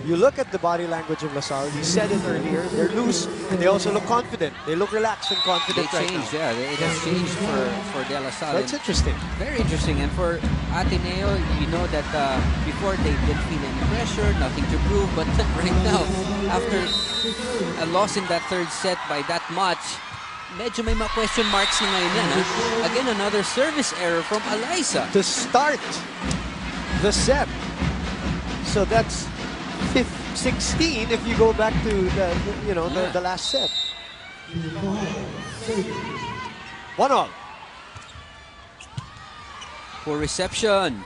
you look at the body language of LaSalle, you said it earlier, they're loose, and they also look confident. They look relaxed and They confident right changed, now. yeah. It has changed for De La Salle. That's interesting. Very interesting. And for Ateneo, you know that before they didn't feel any pressure, nothing to prove. But right now, after a loss in that third set by that much, medyo may mga question marks na ngayon yan. Again, another service error from Eliza. To start the set. So that's 16 if you go back to the last set. 1-all. For reception.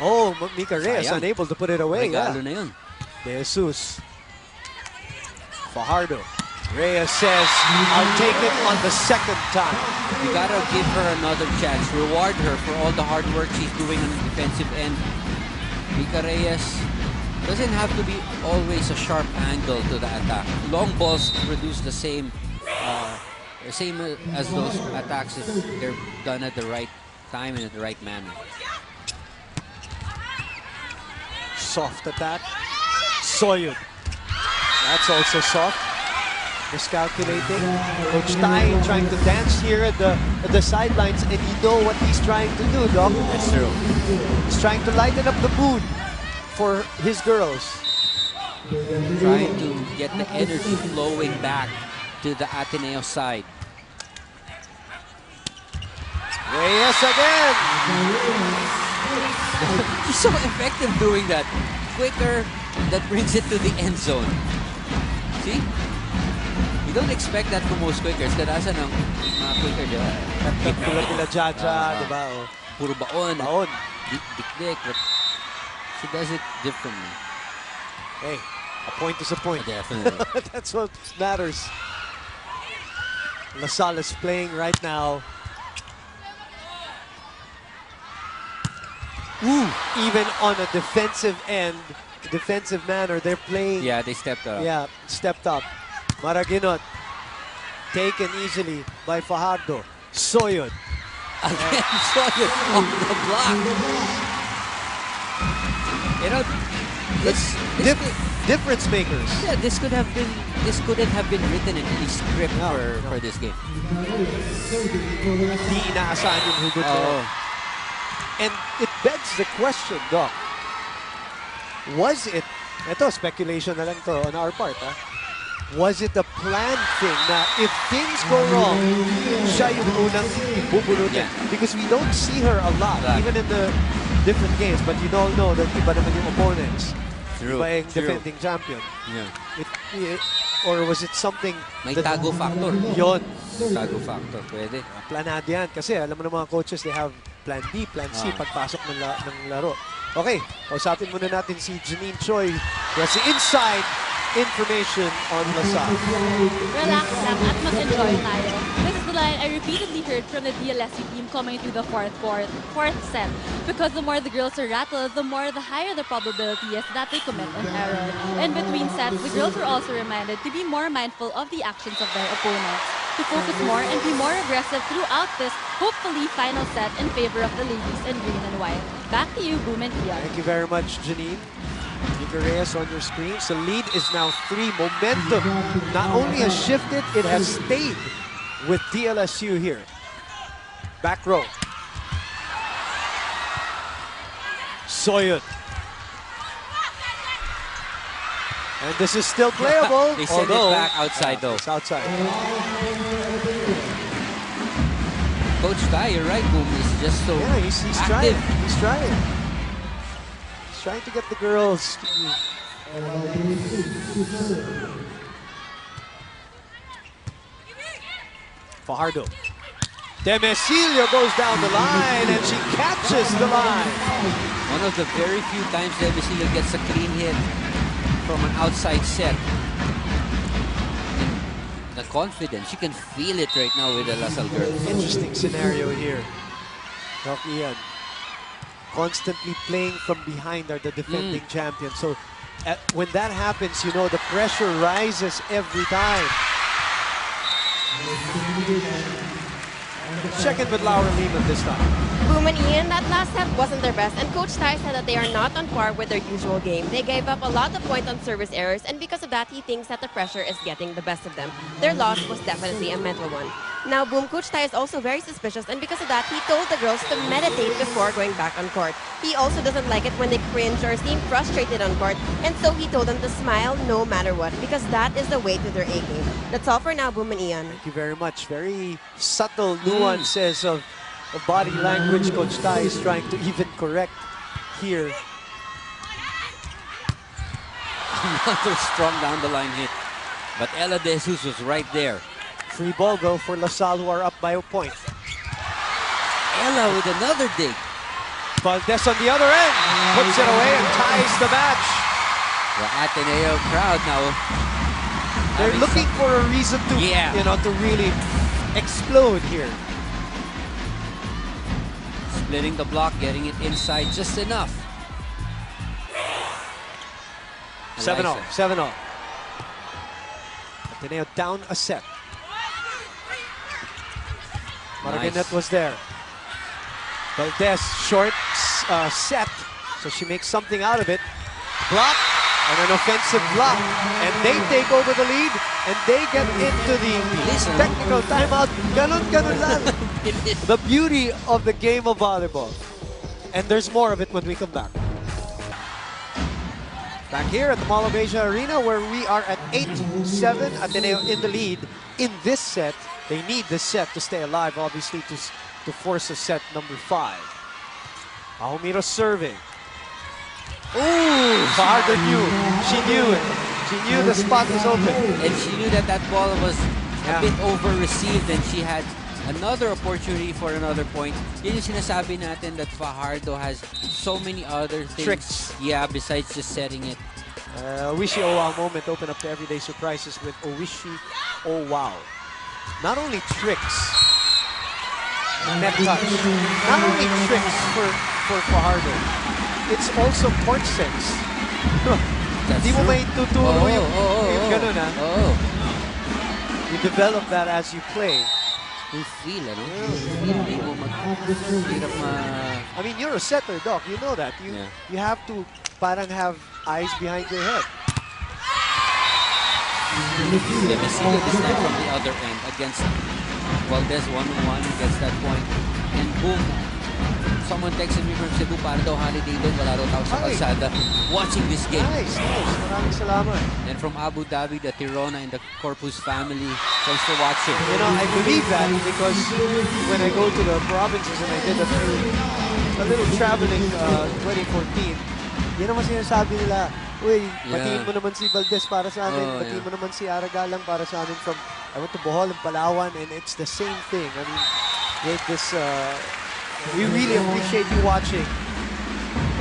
Oh, Mika Reyes Sayang. unable to put it away. Regalo Yeah. na yun. De Jesus. Fajardo. Reyes says, I'll take it on the second time. You gotta give her another chance. Reward her for all the hard work she's doing on the defensive end. Mika Reyes doesn't have to be always a sharp angle to the attack. Long balls produce the same as those attacks if they're done at the right time and at the right manner. Soft attack. Soyud. That's also soft. Miscalculating. Coach Tai trying to dance here at the sidelines, and you know what he's trying to do, Doc. That's true. He's trying to lighten up the mood for his girls. Trying to get the energy flowing back to the Ateneo side. Reyes again. He's so effective doing that. Quicker, that brings it to the end zone. See? You don't expect that from most quickers. Kadalasan ng mga quicker, di ba? Tulad nila Jaja, di ba? Oh. Puro baon. Baon. Dik-dik. But she does it differently. Hey, a point is a point. Definitely. That's what matters. LaSalle is playing right now. Ooh, even on a defensive manner, they're playing. Yeah, they stepped up. Yeah, stepped up. Maraginot, taken easily by Fajardo. Soyud. Again, Soyud on the block. You know, Difference makers. yeah, this couldn't have been written in any script for this game. Di inaasahan yung hugot na yun. And it begs the question, Doc. Was it, ito speculation na lang to on our part, ha? Was it a planned thing na if things go wrong, siya yung unang bubulutin? Yeah. Because we don't see her a lot, even in the different games, but you all know that iba naman yung opponents. True, Iba yung true. defending champion. Yeah. Or was it something May tago factor. Yon. Tago factor, pwede. Planado yan. Kasi alam mo ng mga coaches, they have plan B, plan C pagpasok ng laro. Okay, kausapin muna natin si Janine Choi. Yes, the inside information on LaSalle. Relax lang at mag-enjoy tayo. This is the line I repeatedly heard from the DLSU team coming to the fourth set. Because the more the girls are rattled, the higher the probability is that they commit an error. In between sets, the girls were also reminded to be more mindful of the actions of their opponents, to focus more and be more aggressive throughout this, hopefully, final set in favor of the ladies in green and white. Back to you, Boom and Ian. Thank you very much, Janine. Mika Reyes on your screen. So lead is now 3. Momentum not only has shifted, it has stayed with DLSU here. Back row. Soyud. And this is still playable. They send it back outside though. It's outside. Coach Tai, you're right, Boom. He's just so Yeah, he's active. trying. He's trying. He's trying to get the girls. Fajardo. Demesilio goes down the line and she catches the line. One of the very few times Demesilio gets a clean hit from an outside set. And the confidence, you can feel it right now with the LaSalle girls. Interesting scenario here. Doc Ian. Constantly playing from behind are the defending champions. So when that happens, you know, the pressure rises every time. Check in with Laura Lehman this time. Boom and Ian, that last set wasn't their best, and Coach Tai said that they are not on par with their usual game. They gave up a lot of points on service errors, and because of that, he thinks that the pressure is getting the best of them. Their loss was definitely a mental one. Now, Boom, Coach Tai is also very suspicious, and because of that, he told the girls to meditate before going back on court. He also doesn't like it when they cringe or seem frustrated on court, and so he told them to smile no matter what, because that is the way to their A game. That's all for now, Boom and Ian. Thank you very much. Very subtle nuances of body language Coach Tai is trying to even correct here. Another strong down the line hit. But Ella De Jesus was right there. Free ball though for LaSalle, who are up by a point. Ella with another dig. Valdez on the other end puts it away and ties the match. The Ateneo crowd now. They're looking for a reason to, you know, to really explode here. Splitting the block, getting it inside just enough. 7-0, 7-0. Ateneo down a set. Margaret was there. Valdez, short set, so she makes something out of it. Block, and an offensive block. And they take over the lead, and they get into the technical timeout. Ganon lang. The beauty of the game of volleyball. And there's more of it when we come back. Back here at the Mall of Asia Arena, where we are at 8-7. Ateneo in the lead in this set. They need this set to stay alive, obviously, to force a set number 5. Ahumiro serving. Ooh, Fajardo knew. She knew it. She knew the spot was open. And she knew that that ball was a bit over-received, and she had another opportunity for another point. Yun yung sinasabi natin that Fajardo has so many other things. Tricks. Yeah, besides just setting it. Owishi Oh Wow moment open up to everyday surprises with Owishi Oh Wow. Not only tricks, net touch. Not only tricks for Fajardo, it's also court sense. Di mo may tuturo yung ganun, ha? You develop that as you play. You feel, ano? Hindi mo hirap I mean, you're a setter, Doc. You know that. You have to parang have eyes behind your head. Demesiga this time from the other end against Valdez, 1-on-1 against that point. And boom, someone texted me from Cebu, para daw holiday doon, wala daw tao sa kalsada watching this game. Nice. Maraming salamat. And from Abu Dhabi, the Tirona and the Corpus family, thanks for watching. You know, I believe that because when I go to the provinces and I did a little traveling 2014, yun naman sinasabi nila, uy, batiin mo naman si Valdez para sa amin, batiin mo naman si Aragalang para sa amin from, I went to Bohol and Palawan, and it's the same thing. I mean, with this, we really appreciate you watching.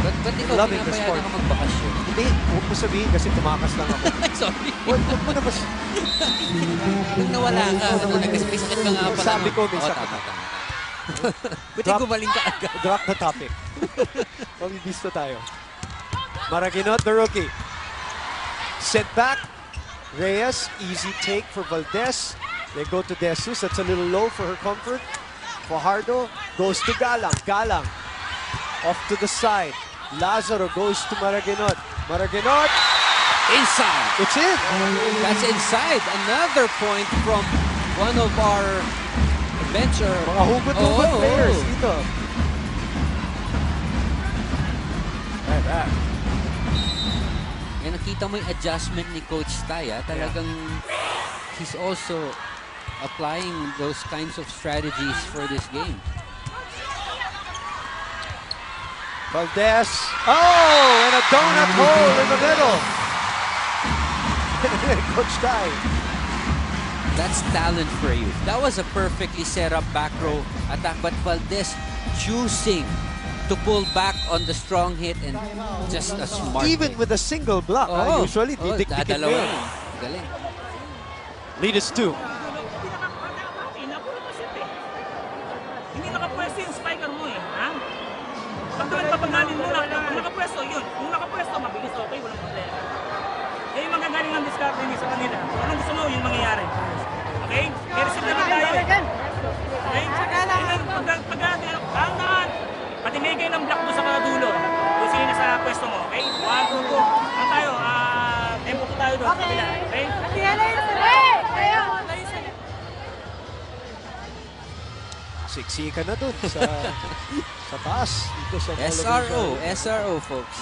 But ikaw, loving the sport. Pinapayagan ka magbakasyon. Hindi, huwag mo sabihin kasi tumakas lang ako. Sorry. Huwag mo naman. Nung nawala ka, kasi may sakit ka nga pala. Sabi ko, may sakit. Buti gumaling ka agad. Drop the topic. Mabibisto tayo. Maraginot, the rookie. Set back. Reyes, easy take for Valdez. They go to De Jesus. That's a little low for her comfort. Fajardo goes to Galang. Galang off to the side. Lazaro goes to Maraginot. Maraginot. Inside. It's in. That's inside. Another point from one of our bencher. Mga hugot-hugot players dito. Right. And nakita mo yung adjustment ni Coach Tai. Talagang he's also applying those kinds of strategies for this game. Valdez. Oh, and a donut hole in the middle. Coach Tai. That's talent for you. That was a perfectly set up back row attack, but Valdez choosing to pull back on the strong hit and just a smart Even hit. with a single block, usually didikdikin mo yun. Galing. Lead is 2. Hindi nakapwesto yung spiker mo eh, ha? Pag nagpapagalin mo lang, kung nakapwesto, yun. Kung nakapwesto, mabilis, okay, walang problema. Eh, yung magagaling ang discard niya sa kanila. Kung anong gusto mo, yun mangyayari. Okay? Kaya receive naman tayo eh. Okay? Dahan-dahan. Patingin kayo ng block doon sa dulo. Kung sino nasa pwesto mo, okay? 1, 2, 2. Ano tayo? Tempo po tayo doon sa kabila. Okay? Siksika na dun sa taas. Dito sa SRO, television. SRO, folks.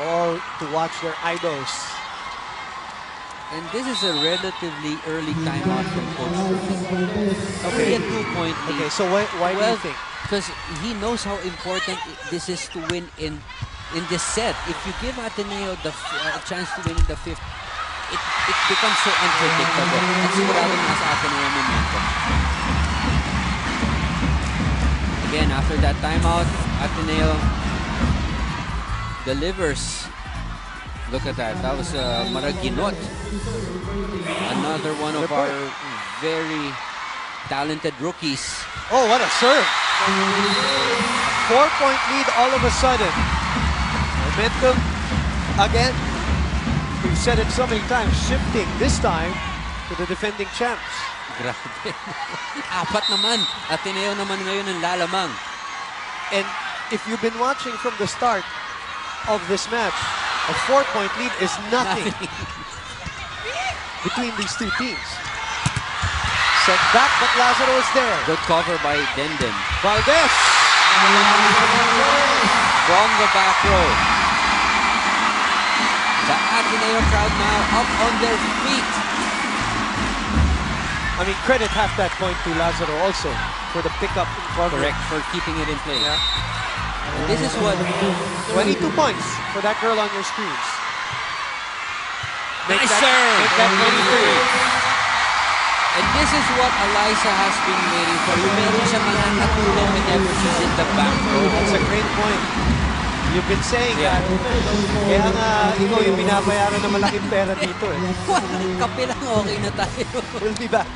All to watch their idols. And this is a relatively early timeout from Coach Rudy. Okay. A 2-point lead. Okay, so why do you think? Because he knows how important this is to win in this set. If you give Ateneo the chance to win in the fifth, it becomes so unpredictable. At sigurado na sa Ateneo momentum. Again, after that timeout, Ateneo delivers. Look at that. That was Maraginot. Another one of our very talented rookies. Oh, what a serve. 4-point lead all of a sudden. Momentum again. We've said it so many times, shifting this time to the defending champs. Grabe. Apat naman. Ateneo naman ngayon ang lalamang. And if you've been watching from the start of this match, a 4-point lead is nothing between these two teams. Set back, but Lazaro is there. Good cover by Denden. Valdez. From the back row. The Ateneo crowd now up on their feet. I mean, credit half that point to Lazaro also for the pickup in front. Correct, for keeping it in play. And this is what... 22 points for that girl on your screens. Nice serve! Make that 23. And this is what Eliza has been waiting for. Yung meron siya mga katulong whenever she's in the back row. That's a great point. You've been saying that. Kaya nga, ikaw yung binabayaran na malaking pera dito eh. Walang kape lang, okay na tayo. We'll be back.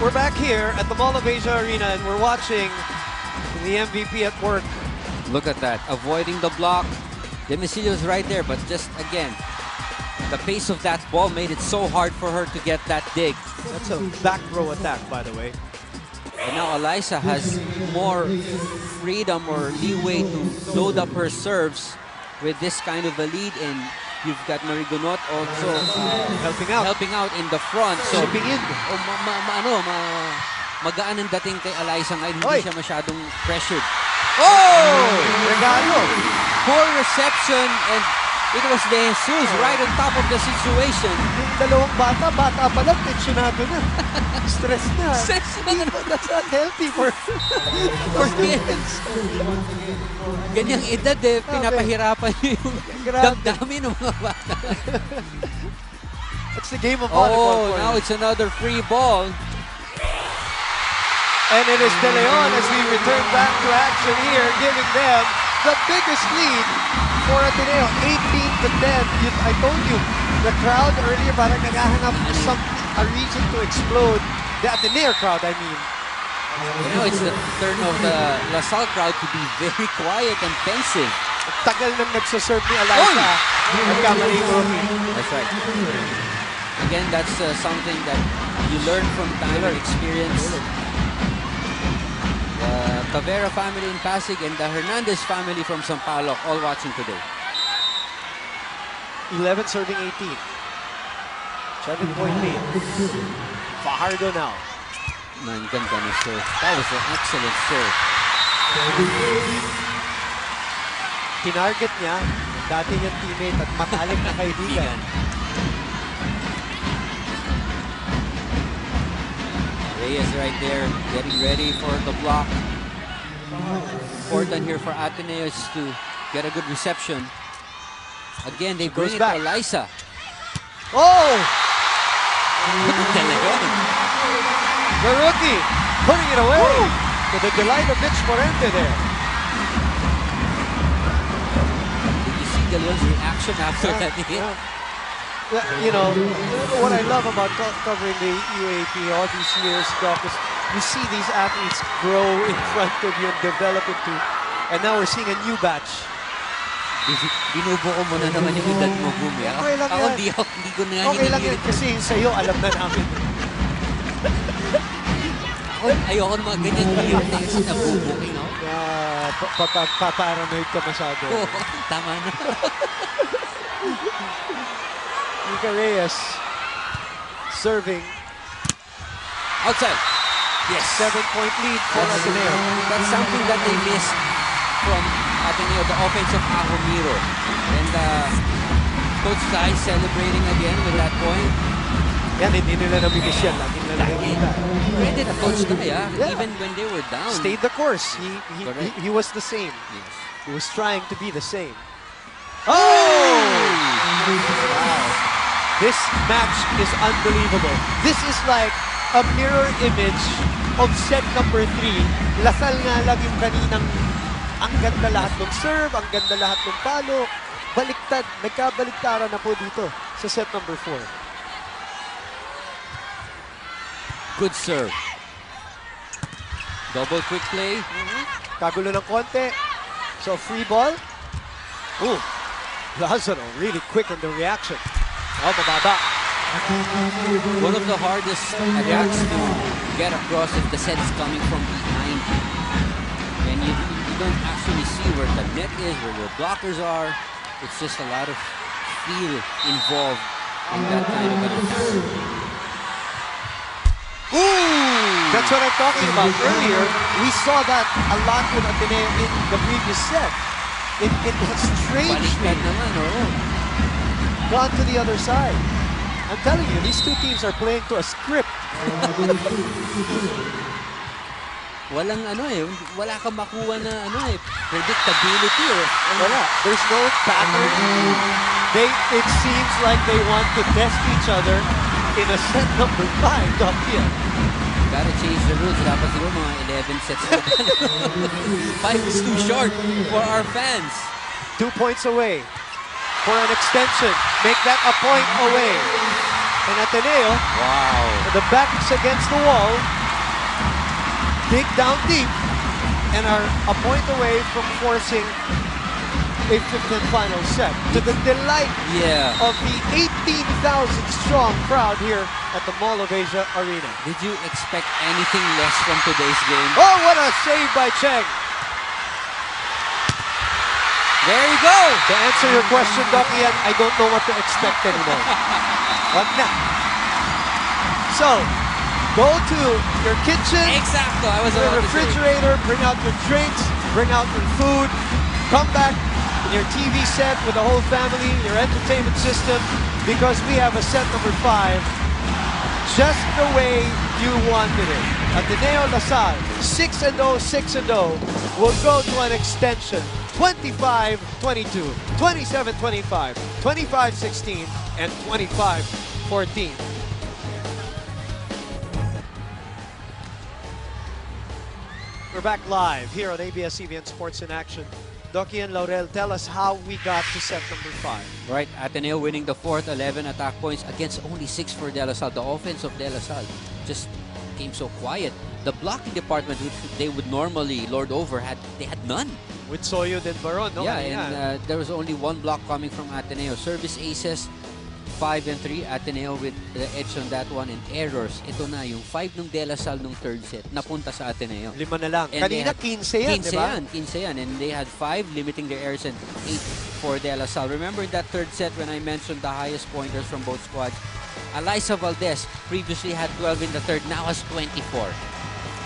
We're back here at the Mall of Asia Arena and we're watching the MVP at work. Look at that, avoiding the block. Demicilio's right there, but just again, the pace of that ball made it so hard for her to get that dig. That's a back row attack, by the way. And now Eliza has more freedom or leeway to load up her serves with this kind of a lead, and you've got Marigonot also helping out in the front. So Shipping in. magaan ang dating kay Eliza ngayon, Oy. hindi siya masyadong pressured. Oh! Regalo! Poor reception, and it was De Jesus right on top of the situation. Yung dalawang bata pa lang, tensionado na. Stress na. Stress na. That's not healthy for kids. Ganyang edad pinapahirapan yung damdamin ng mga bata. It's the game of volleyball. Oh, now it's another free ball. And it is De Leon as we return back to action here, giving them the biggest lead for Ateneo, 18-10. I told you, the crowd earlier parang naghahanap a reason to explode. The Ateneo crowd, I mean. You know, it's the turn of the La Salle crowd to be very quiet and pensive. Tagal nang nagsaserve ni Eliza. Nagkamali yung rookie. That's right. Again, that's something that you learn from time and experience. The Tavera family in Pasig and the Hernandez family from Sampaloc all watching today. 11 serving 18. 7-point lead. Fajardo now. Man, ganda na serve. That was an excellent serve. Tinarget niya, dati niyang teammate at matalik na kaibigan. Reyes right there, getting ready for the block. Important here for Ateneo is to get a good reception. Again, they bring it to Eliza. Oh! De Leon. The rookie putting it away to the delight of Mitch Morente there. Did you see De Leon's reaction after that hit? You know, what I love about covering the UAAP all these years, Doc, is you see these athletes grow in front of you and develop into, and now we're seeing a new batch. Binubuo mo na naman yung edad mo, Bumi. Okay lang Ako yan. hindi ko na Okay lang yan kasi sa'yo, alam na namin. ayoko ng mga ganyan clear text na bubuking, no? Paranoid ka masyado. Oo, tama na. Mika Reyes serving. Outside. Yes. 7-point lead for Ateneo. That's something that they missed from Ateneo, the offense of Ahomiro. And Coach Sai celebrating again with that point. Yan, hindi nila nabibis yan. Laging nalagay nila. Credit Coach Sai, Yeah. even when they were down. Stayed the course. He was the same. Yes. He was trying to be the same. Oh! Wow. This match is unbelievable. This is like a mirror image of set number 3. Lasal nga lang yung kaninang ang ganda lahat ng serve, ang ganda lahat ng palo. Baliktad, nagkabaliktaran na po dito sa set number 4. Good serve. Double quick play. Kagulo ng konti. So free ball. Ooh, Lazaro really quick in the reaction. Oh, mababa. One of the hardest attacks to get across if the set is coming from behind you. And you don't actually see where the net is, where your blockers are. It's just a lot of feel involved in that kind of an attack. Ooh! That's what I'm talking about. Earlier, we saw that a lot with Ateneo in the previous set. It has strangely Baliktad naman, oo. gone to the other side. I'm telling you, these two teams are playing to a script. Walang wala kang makuha na predictability eh. Wala. There's no pattern. It seems like they want to test each other in a set number 5 up here. Gotta change the rules. Dapat siguro mga 11 sets na. 5 is too short for our fans. 2 points away for an extension. Make that a point away. And Ateneo, Wow. the back's against the wall, dig down deep, and are a point away from forcing a 5th and final set. To the delight Yeah. of the 18,000 strong crowd here at the Mall of Asia Arena. Did you expect anything less from today's game? Oh, what a save by Cheng. There you go. To answer your question, Doc Ian, I don't know what to expect anymore. Wag na. So, go to your kitchen, Exacto. I was your about to say. refrigerator, bring out your drinks, bring out your food, come back in your TV set with the whole family, your entertainment system, because we have a set number 5 just the way you wanted it. Ateneo Lasal, 6-0, 6-0, will go to an extension. 25-22, 27-25, 25-16, and 25-14. We're back live here on ABS-CBN Sports in Action. Doki and Laurel, tell us how we got to set number 5. Right, Ateneo winning the 4th, 11 attack points against only 6 for De La Salle. The offense of De La Salle just came so quiet. The blocking department, which they would normally lord over, they had none. With Soyo and Baron, no? Yeah, and there was only one block coming from Ateneo. Service aces, 5 and 3. Ateneo with the edge on that one. And errors, ito na yung 5 ng De La Salle nung third set, napunta sa Ateneo. 5 na lang. And Kanina, 15 yan, di ba? 15 yan. And they had 5, limiting their errors, and 8 for De La Salle. Remember in that third set when I mentioned the highest pointers from both squads? Eliza Valdez previously had 12 in the third, now has 24.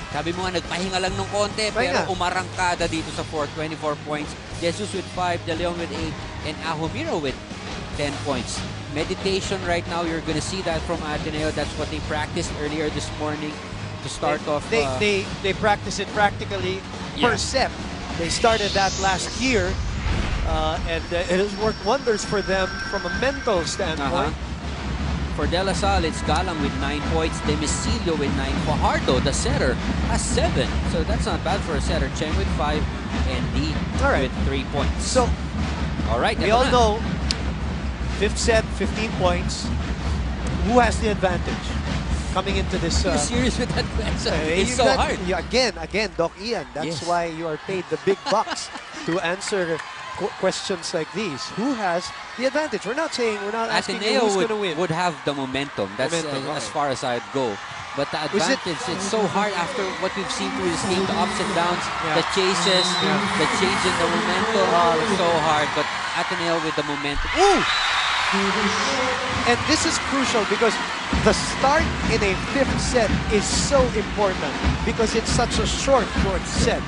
Sabi mo nga, nagpahinga lang nung konti, pero umarangkada dito sa 4, 24 points. Jesus with 5, De Leon with 8, and Ahomiro with 10 points. Meditation right now, you're gonna see that from Ateneo. That's what they practiced earlier this morning to start off. They practice it practically per set. They started that last year, and it has worked wonders for them from a mental standpoint. For De La Salle, it's Galang with 9 points, Demisilio with 9, Fajardo, the setter, has 7. So that's not bad for a setter. Cheng with 5, and D with 3 points. So, all right, we all know, 5th set, 15 points. Who has the advantage coming into this? You're serious with that question? It's so hard. Again, Doc Ian, that's why you are paid the big bucks to answer questions like these. Who has the advantage? We're not asking you who's going to win. Would have the momentum. That's as far as I'd go. But the advantage, it's so hard after what we've seen through this game, the ups and downs, the chases, the change in the momentum. It's so hard, but Ateneo with the momentum. Ooh! And this is crucial because the start in a fifth set is so important because it's such a short set.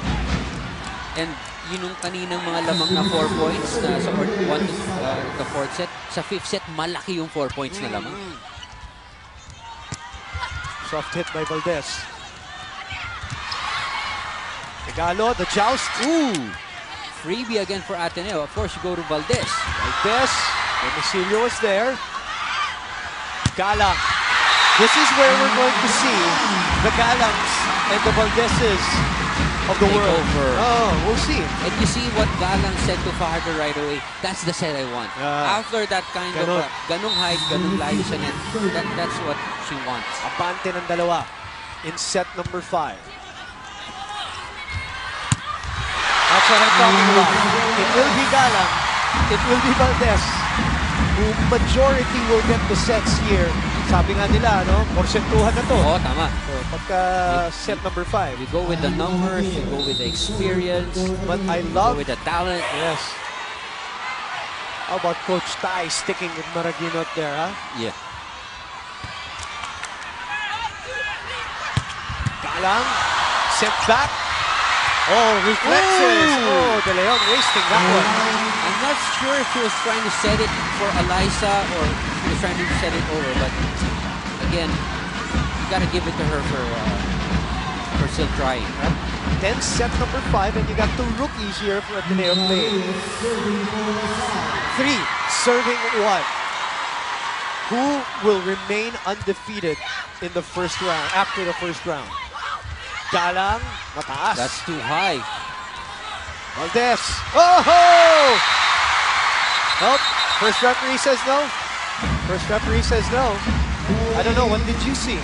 And yun yung kaninang mga lamang na 4 points na sa 1 to the 4th set. Sa 5th set, malaki yung 4 points na lamang. Soft hit by Valdez. Regalo, the joust. Ooh! Freebie again for Ateneo. Of course, you go to Valdez. Valdez. Domicilio is there. Galang. This is where we're going to see the Galangs and the Valdezes of the world. Over. Oh, we'll see. And you see what Galang said to Fajardo right away. That's the set I want. After that kind of ganong height, ganong layo sa net, that's what she wants. Abante ng dalawa in set number 5. That's what I'm talking about. It will be Galang. It will be Valdez. Who majority will get the sets here. Sabi nga nila, no? Porsentuhan na to. Oo, tama. So, pagka set number 5. We go with the numbers, we go with the experience, But I love... with the talent. Yes. How about Coach Tai sticking with Maraguinot there, huh? Yeah. Galang, set back. Oh, reflexes. Oh, De Leon wasting that one. I'm not sure if he was trying to set it for Eliza or he was trying to set it over, but again, you gotta give it to her for still trying. Then set number 5, and you got 2 rookies here for Ateneo playing. 3 serving 1. Who will remain undefeated in the first round, after the first round? Galang, mataas. That's too high. Valdez. Oh! Nope. First referee says no. First referee says no. I don't know. What did you see?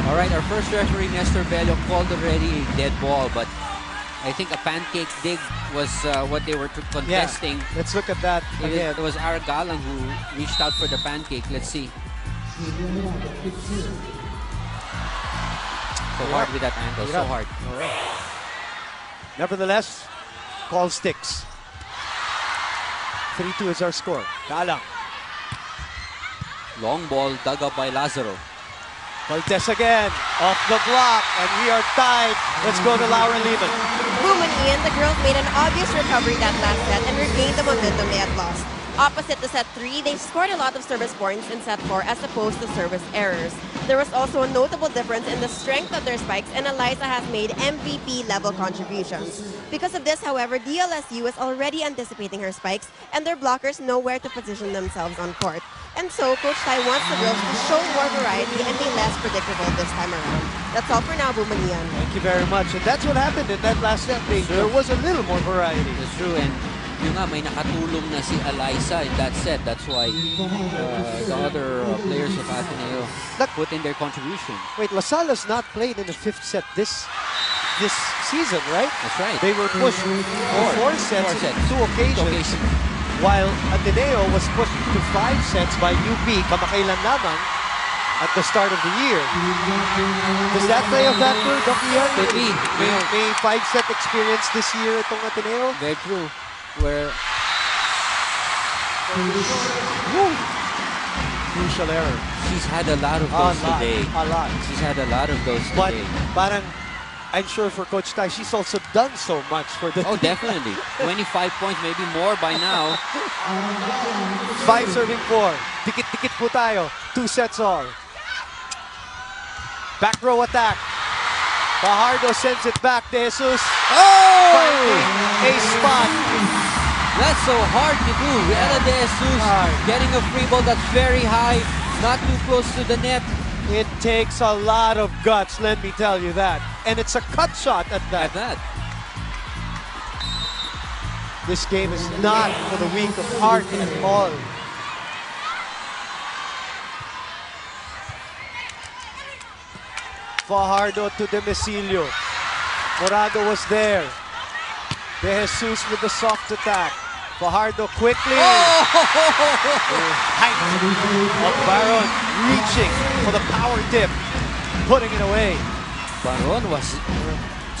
All right, our first referee, Nestor Bello, called already a dead ball, but I think a pancake dig was what they were contesting. Yeah. Let's look at that again. It was Ara Galang who reached out for the pancake. Let's see. So hard with that angle, so hard. Nevertheless, call sticks. 3-2 is our score. Galang. Long ball dug up by Lazaro. Valdez again, off the block, and we are tied. Let's go to Laura Lehman. Boom and Ian, the girls made an obvious recovery that last set and regained the momentum they had lost. Opposite to set 3, they scored a lot of service points in set 4 as opposed to service errors. There was also a notable difference in the strength of their spikes, and Eliza has made MVP-level contributions. Because of this, however, DLSU is already anticipating her spikes, and their blockers know where to position themselves on court. And so, Coach Tai wants the girls to show more variety and be less predictable this time around. That's all for now, Bumanian. Thank you very much. And that's what happened in that last set. There was a little more variety. That's true, and yung nga, may nakatulong na si Eliza in that set. That's why the other players of Ateneo put in their contribution. Wait, La Salle's not played in the 5th set this season, right? That's right. They were pushed for 4 sets in 2 occasions. While Ateneo was pushed to 5 sets by UP, kamakailan lamang, at the start of the year. Does that play a factor, Doc Ian? Could be. May 5-set experience this year itong Ateneo? Very true. Where crucial error. She's had a lot of those today. A lot. She's had a lot of those But today. parang, I'm sure for Coach Tai, she's also done so much for the Oh, team. definitely. 25 points, maybe more by now. 5 serving 4. Dikit-dikit po tayo. 2 sets all. Back row attack. Fajardo sends it back. De Jesus. Finding a spot. That's so hard to do. Ella De Jesus getting a free ball that's very high, not too close to the net. It takes a lot of guts, let me tell you that. And it's a cut shot at that. This game is not for the weak of heart at all. Fajardo to Domicilio. Morado was there. De Jesus with the soft attack. Fajardo quickly. Height of Baron reaching for the power tip. putting it away. Baron was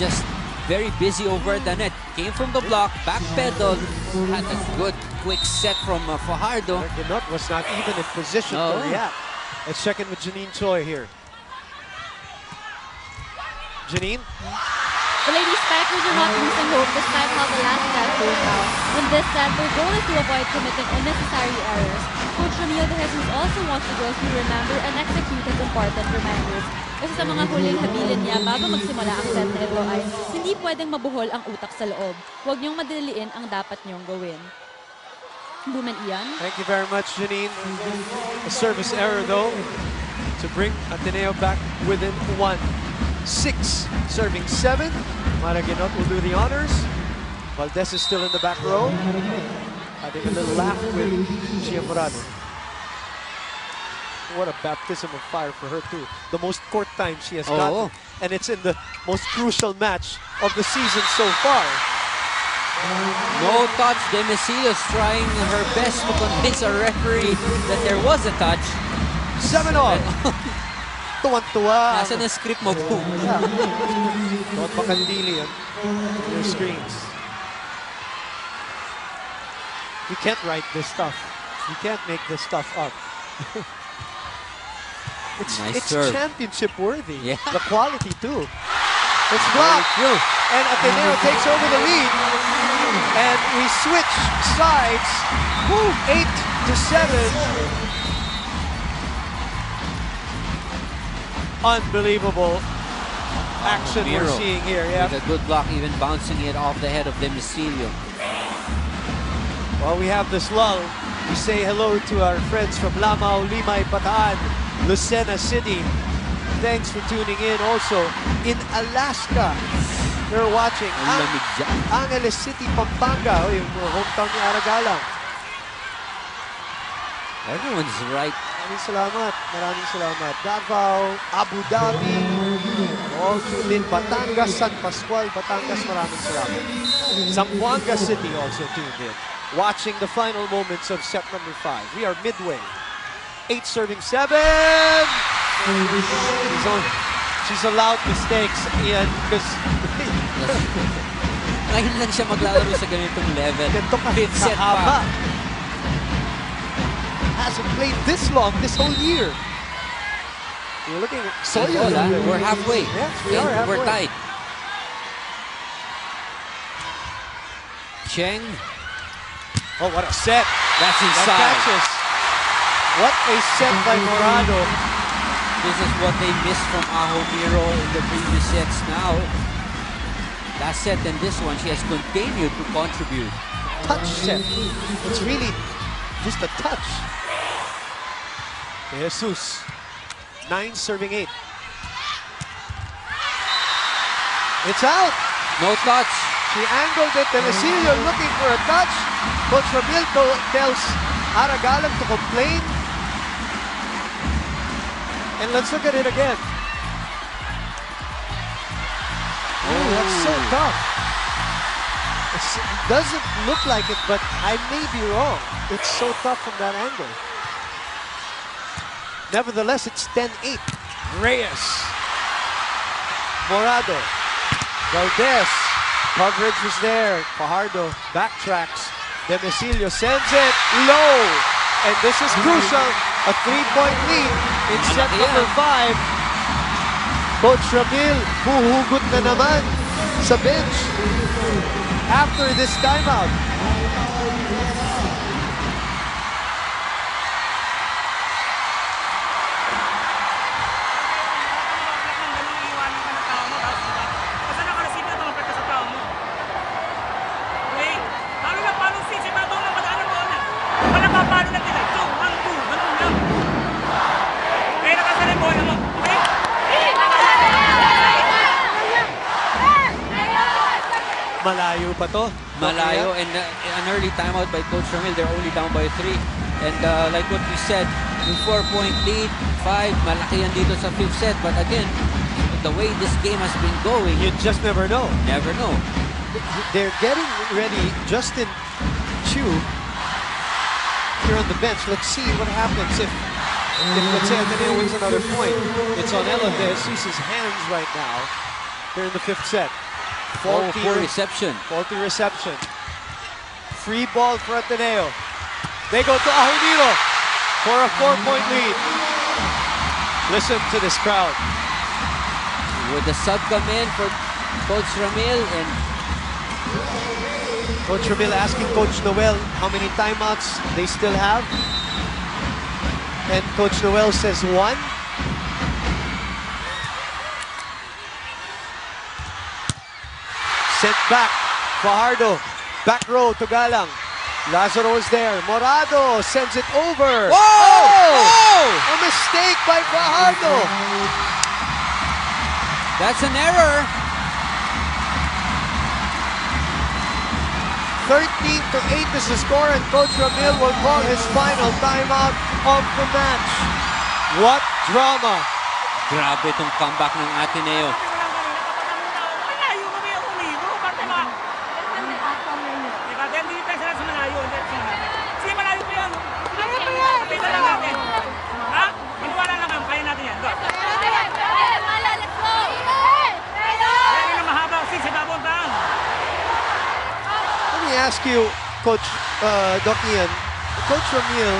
just very busy over the net. Came from the block, backpedaled, had a good quick set from Fajardo. Ginot was not even in position to react. Let's check in with Janine Choi here. Janine? The Lady Spikers are not losing hope despite how the last set turned out. In this set, their goal is to avoid committing unnecessary errors. Coach Ramil De Jesus also wants the girls to remember and execute his important reminders. Kasi sa mga huling habilin niya bago magsimula ang set na ito ay hindi pwedeng mabuhol ang utak sa loob. Huwag niyong madaliin ang dapat niyong gawin. Buman Ian. Thank you very much, Janine. A service error, though, to bring Ateneo back within 1-6. Serving 7. Mara Ginot will do the honors. Valdez is still in the back row. Having a little laugh with Gia Morado. What a baptism of fire for her, too. The most court time she has gotten. And it's in the most crucial match of the season so far. No touch. Demesios trying her best to convince a referee that there was a touch. 7-all. Tuwan-tuwa. Nasa na script mo po. Don't makandili on your screens. You can't write this stuff. You can't make this stuff up. It's championship worthy. Yeah. The quality too. It's blocked. And Ateneo takes over the lead. And we switch sides. 8-7. Unbelievable action we're seeing here. Yeah. With a good block, even bouncing it off the head of Demesilio. While we have this lull, we say hello to our friends from Lamao, Limay, Bataan, Lucena City. Thanks for tuning in. Also, in Alaska, they're watching. Angeles City, Pampanga, yung hometown ni Aragalang. Everyone's right. Maraming salamat. Maraming salamat. Davao, Abu Dhabi, all tuned in. Batangas, San Pascual, Batangas, maraming salamat. Zamboanga City also tuned in. Watching the final moments of set number 5. We are midway. 8 serving 7. She's allowed mistakes, Ian, because ngayon lang siya maglalaro sa ganitong level. Fifth set pa. Hasn't played this long this whole year. You're looking at Sawyer. We're halfway. Yes, we are halfway. We're tied. Cheng. Oh, what a set. That's inside. What a set by Morado. This is what they missed from Aho Miro in the previous sets now. That set and this one, she has continued to contribute. Touch set. It's really just a touch. Jesus. 9 serving 8. It's out. No touch. She angled it. Demesilio looking for a touch. Coach Ramil tells Aragalang to complain. And let's look at it again. Oh, that's so tough. It doesn't look like it, but I may be wrong. It's so tough from that angle. Nevertheless, it's 10-8. Reyes. Morado. Valdez. Coverage was there. Fajardo backtracks. Demesilio sends it low. And this is crucial. A 3-point lead in set number 5. Coach Ramil, huhugot na naman sa bench after this timeout. Malayo pa to. Malayo, and an early timeout by Coach Ramil. They're only down by 3. And like what we said, with 4-point lead, 5, malaki yan dito sa 5th set. But again, the way this game has been going, you just never know. Never know. They're getting ready. Justin Chu here on the bench. Let's see what happens if if let's say Ateneo wins another point, it's on Ella De Jesus' hands right now. Here in the 5th set. Poor reception. Faulty reception. Free ball for Ateneo. They go to Ahumiro for a 4-point lead. Listen to this crowd. Would the sub come in for Coach Ramil? And Coach Ramil asking Coach Noel how many timeouts they still have. And Coach Noel says 1. Sent back. Fajardo. Back row to Galang. Lazaro is there. Morado sends it over. Whoa! Oh! A mistake by Fajardo. That's an error. 13-8 is the score, and Coach Ramil will call his final timeout of the match. What drama! Grabe itong comeback ng Ateneo. Malayo kami ang umibo. Bakit ba? Diba? Then defense na sa malayo. Sige, malayo pa yan. Kaya pa yan. Kapita lang natin. Ha? Maniwala lang kami. Kaya natin yan. Go. Kaya na mahaba. Sige, sa babon bang. Let me ask you, Coach Doc Ian, Coach Ramil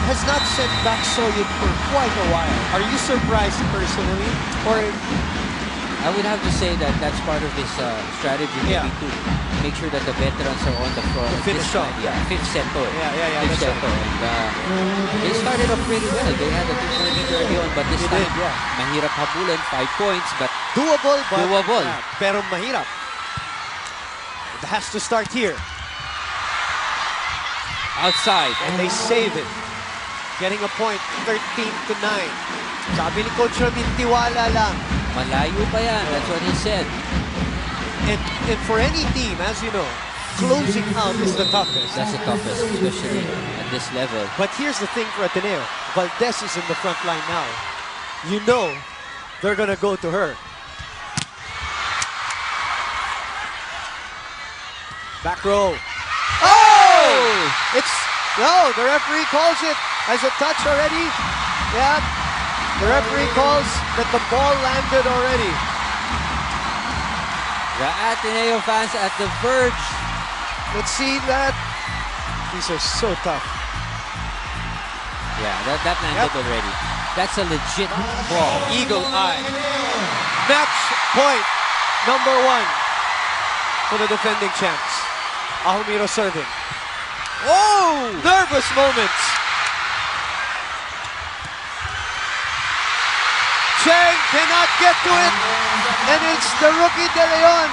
has not sent back Soyud for quite a while. Are you surprised personally? Or I would have to say that that's part of his strategy, maybe, Yeah. to make sure that the veterans are on the floor. To finish This off. time, yeah, 5th set to. Yeah, 5th that's set to. And they started off pretty well. They had a 2-point lead early on, but this They time, did, yeah. mahirap habulin, 5 points, but doable, but Doable. yeah, pero mahirap. It has to start here, outside. and they save it. Getting a point, 13-9. Sabi ni Coach Ramil, tiwala lang. Malayo pa yan. That's what he said. And for any team, as you know, closing out is the toughest. That's the toughest, especially at this level. But here's the thing for Ateneo. Valdez is in the front line now. You know they're gonna go to her. Back row. Oh! No, the referee calls it as a touch already. Yeah, the referee calls that the ball landed already. The Ateneo fans at the verge. Let's see that. These are so tough. Yeah, that landed already. That's a legit ball. Eagle eye. Match point number 1 for the defending champs. Ahumiro serving. Oh! Nervous moments. Cheng cannot get to it. And it's the rookie De Leon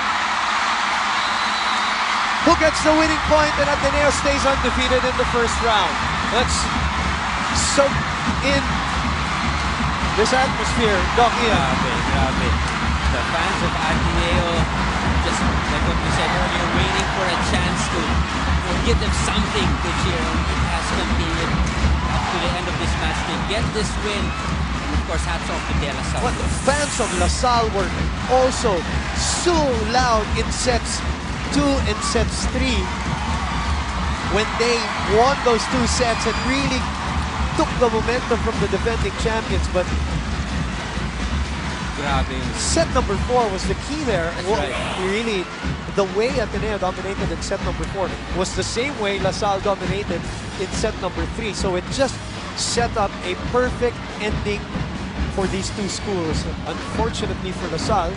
who gets the winning point, and Ateneo stays undefeated in the first round. Let's soak in this atmosphere. Doc Ian. Grabe. The fans of Ateneo, just like what we said earlier, waiting for a chance to give them something to cheer on. It has continued up to the end of this match to get this win. And of course, hats off to De La Salle. But the fans of La Salle were also so loud in sets 2 and sets 3 when they won those 2 sets and really took the momentum from the defending champions. But Grabe. set number 4 was the key there. That's Well, right. Really, the way Ateneo dominated in set number 4 was the same way La Salle dominated in set number 3. So it just set up a perfect ending for these 2 schools. Unfortunately for La Salle,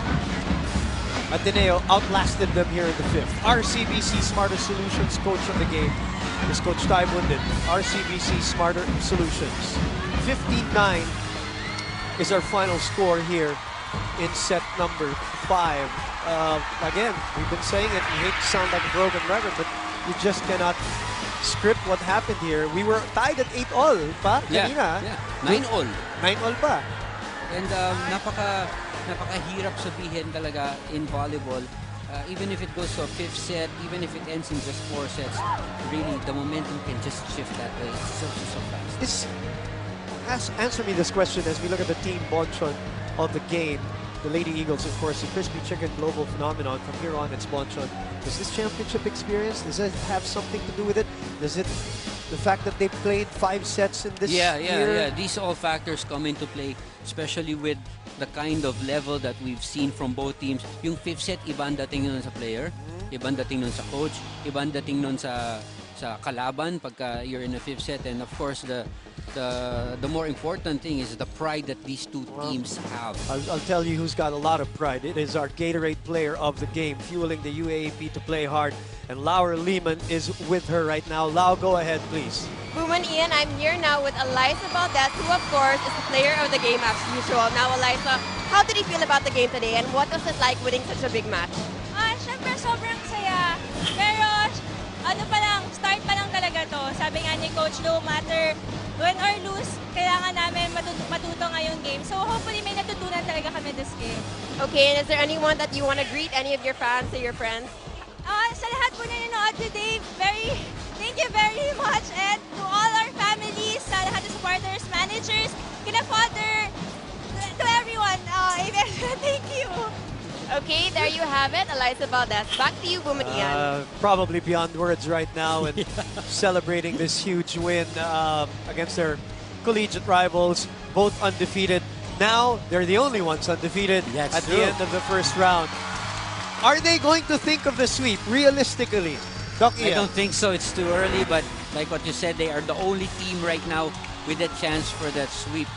Ateneo outlasted them here in the 5th. RCBC Smarter Solutions coach of the game is Coach Ty Bundin. RCBC Smarter Solutions. 15-9 is our final score here in set number 5. Again, we've been saying it, we hate to sound like a broken record, but you just cannot script what happened here. We were tied at 8-all pa kanina. Yeah. 9-all. 9-all pa. And napakahirap sabihin talaga in volleyball. Even if it goes to a 5th set, even if it ends in just 4 sets, really the momentum can just shift that way. It's so fast. Answer me this question as we look at the team Bonchon of the game. The Lady Eagles, of course, the Crispy Chicken global phenomenon. From here on, it's Bonchon. Does this championship experience, does it have something to do with it? Does The fact that they played 5 sets in this Yeah. year. These all factors come into play, especially with the kind of level that we've seen from both teams. Yung fifth set, iba ang dating nun sa player, iba ang dating nun sa coach, iba ang dating nun sa kalaban pagka you're in a fifth set. And of course, the more important thing is the pride that these two teams have. I'll tell you who's got a lot of pride. It is our Gatorade player of the game, fueling the UAAP to play hard. And Laura Lehman is with her right now. Lau, go ahead, please. Boom and Ian, I'm here now with Eliza Valdez, who of course is the player of the game as usual. Now Eliza, how did you feel about the game today and what was it like winning such a big match? Syempre sobrang saya. Pero ano pa lang, start pa lang talaga to. Sabi nga ni Coach, no matter win or lose, kailangan namin matuto ngayong game. So hopefully may natutunan talaga kami this game. Okay, and is there anyone that you want to greet, any of your fans or your friends? Sa lahat po na nanood today, thank you very much. And to all our families, sa lahat ng supporters, managers, kina father, to everyone, thank you. Okay, there you have it, Eliza Valdez. Back to you, Boom and Ian. Probably beyond words right now and celebrating this huge win against their collegiate rivals, both undefeated. Now, they're the only ones undefeated at the end of the first round. Are they going to think of the sweep realistically? Doc I Ian? don't think so. It's too early, but like what you said, they are the only team right now with a chance for that sweep.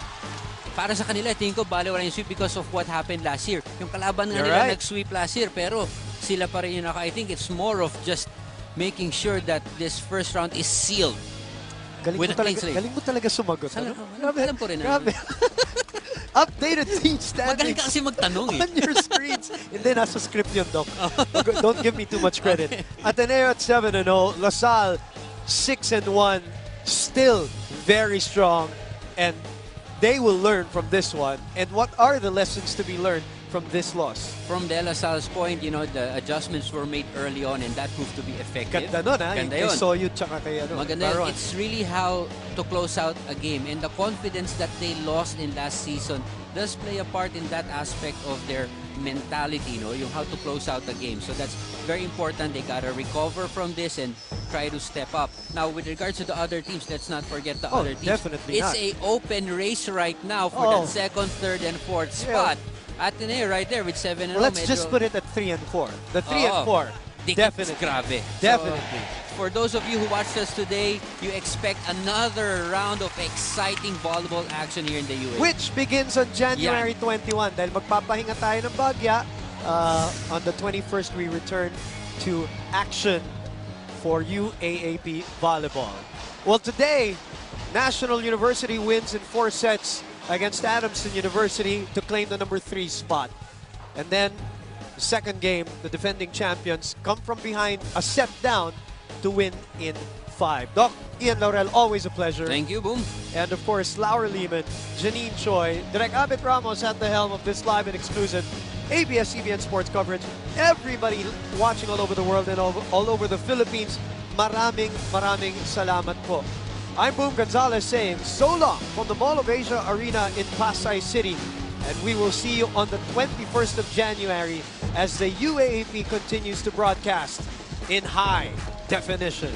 Para sa kanila, tingin ko baliw wala yung sweep because of what happened last year. Yung kalaban nga nila nag-sweep last year, pero sila pa rin yung I think it's more of just making sure that this first round is sealed. Galing mo talaga sumagot. Alam ko rin. Grabe. Updated team standings. Magaling ka kasi magtanong on your screens. Hindi, nasa script yun, Doc. Don't give me too much credit. Ateneo at 7-0. LaSalle 6-1. Still very strong. And they will learn from this one. And what are the lessons to be learned from this loss? From De La Salle's point, you know, the adjustments were made early on and that proved to be effective. Ganda nun, ha? Ganda Yung yun. kay Soyut tsaka kay Maganda Baron. yun. It's really how to close out a game. And the confidence that they lost in last season does play a part in that aspect of their mentality, you know, yung how to close out the game. So that's very important. They got to recover from this and try to step up. Now, with regards to the other teams, let's not forget the other teams. Definitely it's not. a open race right now for that second, third, and fourth spot. Ateneo right there with 7-0. Well, let's just put it at 3 and 4. The 3 and 4. Definitely. Grabe. Definitely. So, for those of you who watched us today, you expect another round of exciting volleyball action here in the UAE. Which begins on January 21. Dahil magpapahinga tayo ng bagya, on the 21st we return to action for UAAP volleyball. Well, today, National University wins in 4 sets against Adamson University to claim the number 3 spot. And then, the second game, the defending champions come from behind a set down to win in 5. Doc, Ian Laurel, always a pleasure. Thank you, Boom. And of course, Laura Lehman, Janine Choi, Direk Abit Ramos at the helm of this live and exclusive ABS-CBN sports coverage. Everybody watching all over the world and all over the Philippines, maraming salamat po. I'm Boom Gonzalez saying so long from the Mall of Asia Arena in Pasay City. And we will see you on the 21st of January as the UAAP continues to broadcast in high definition.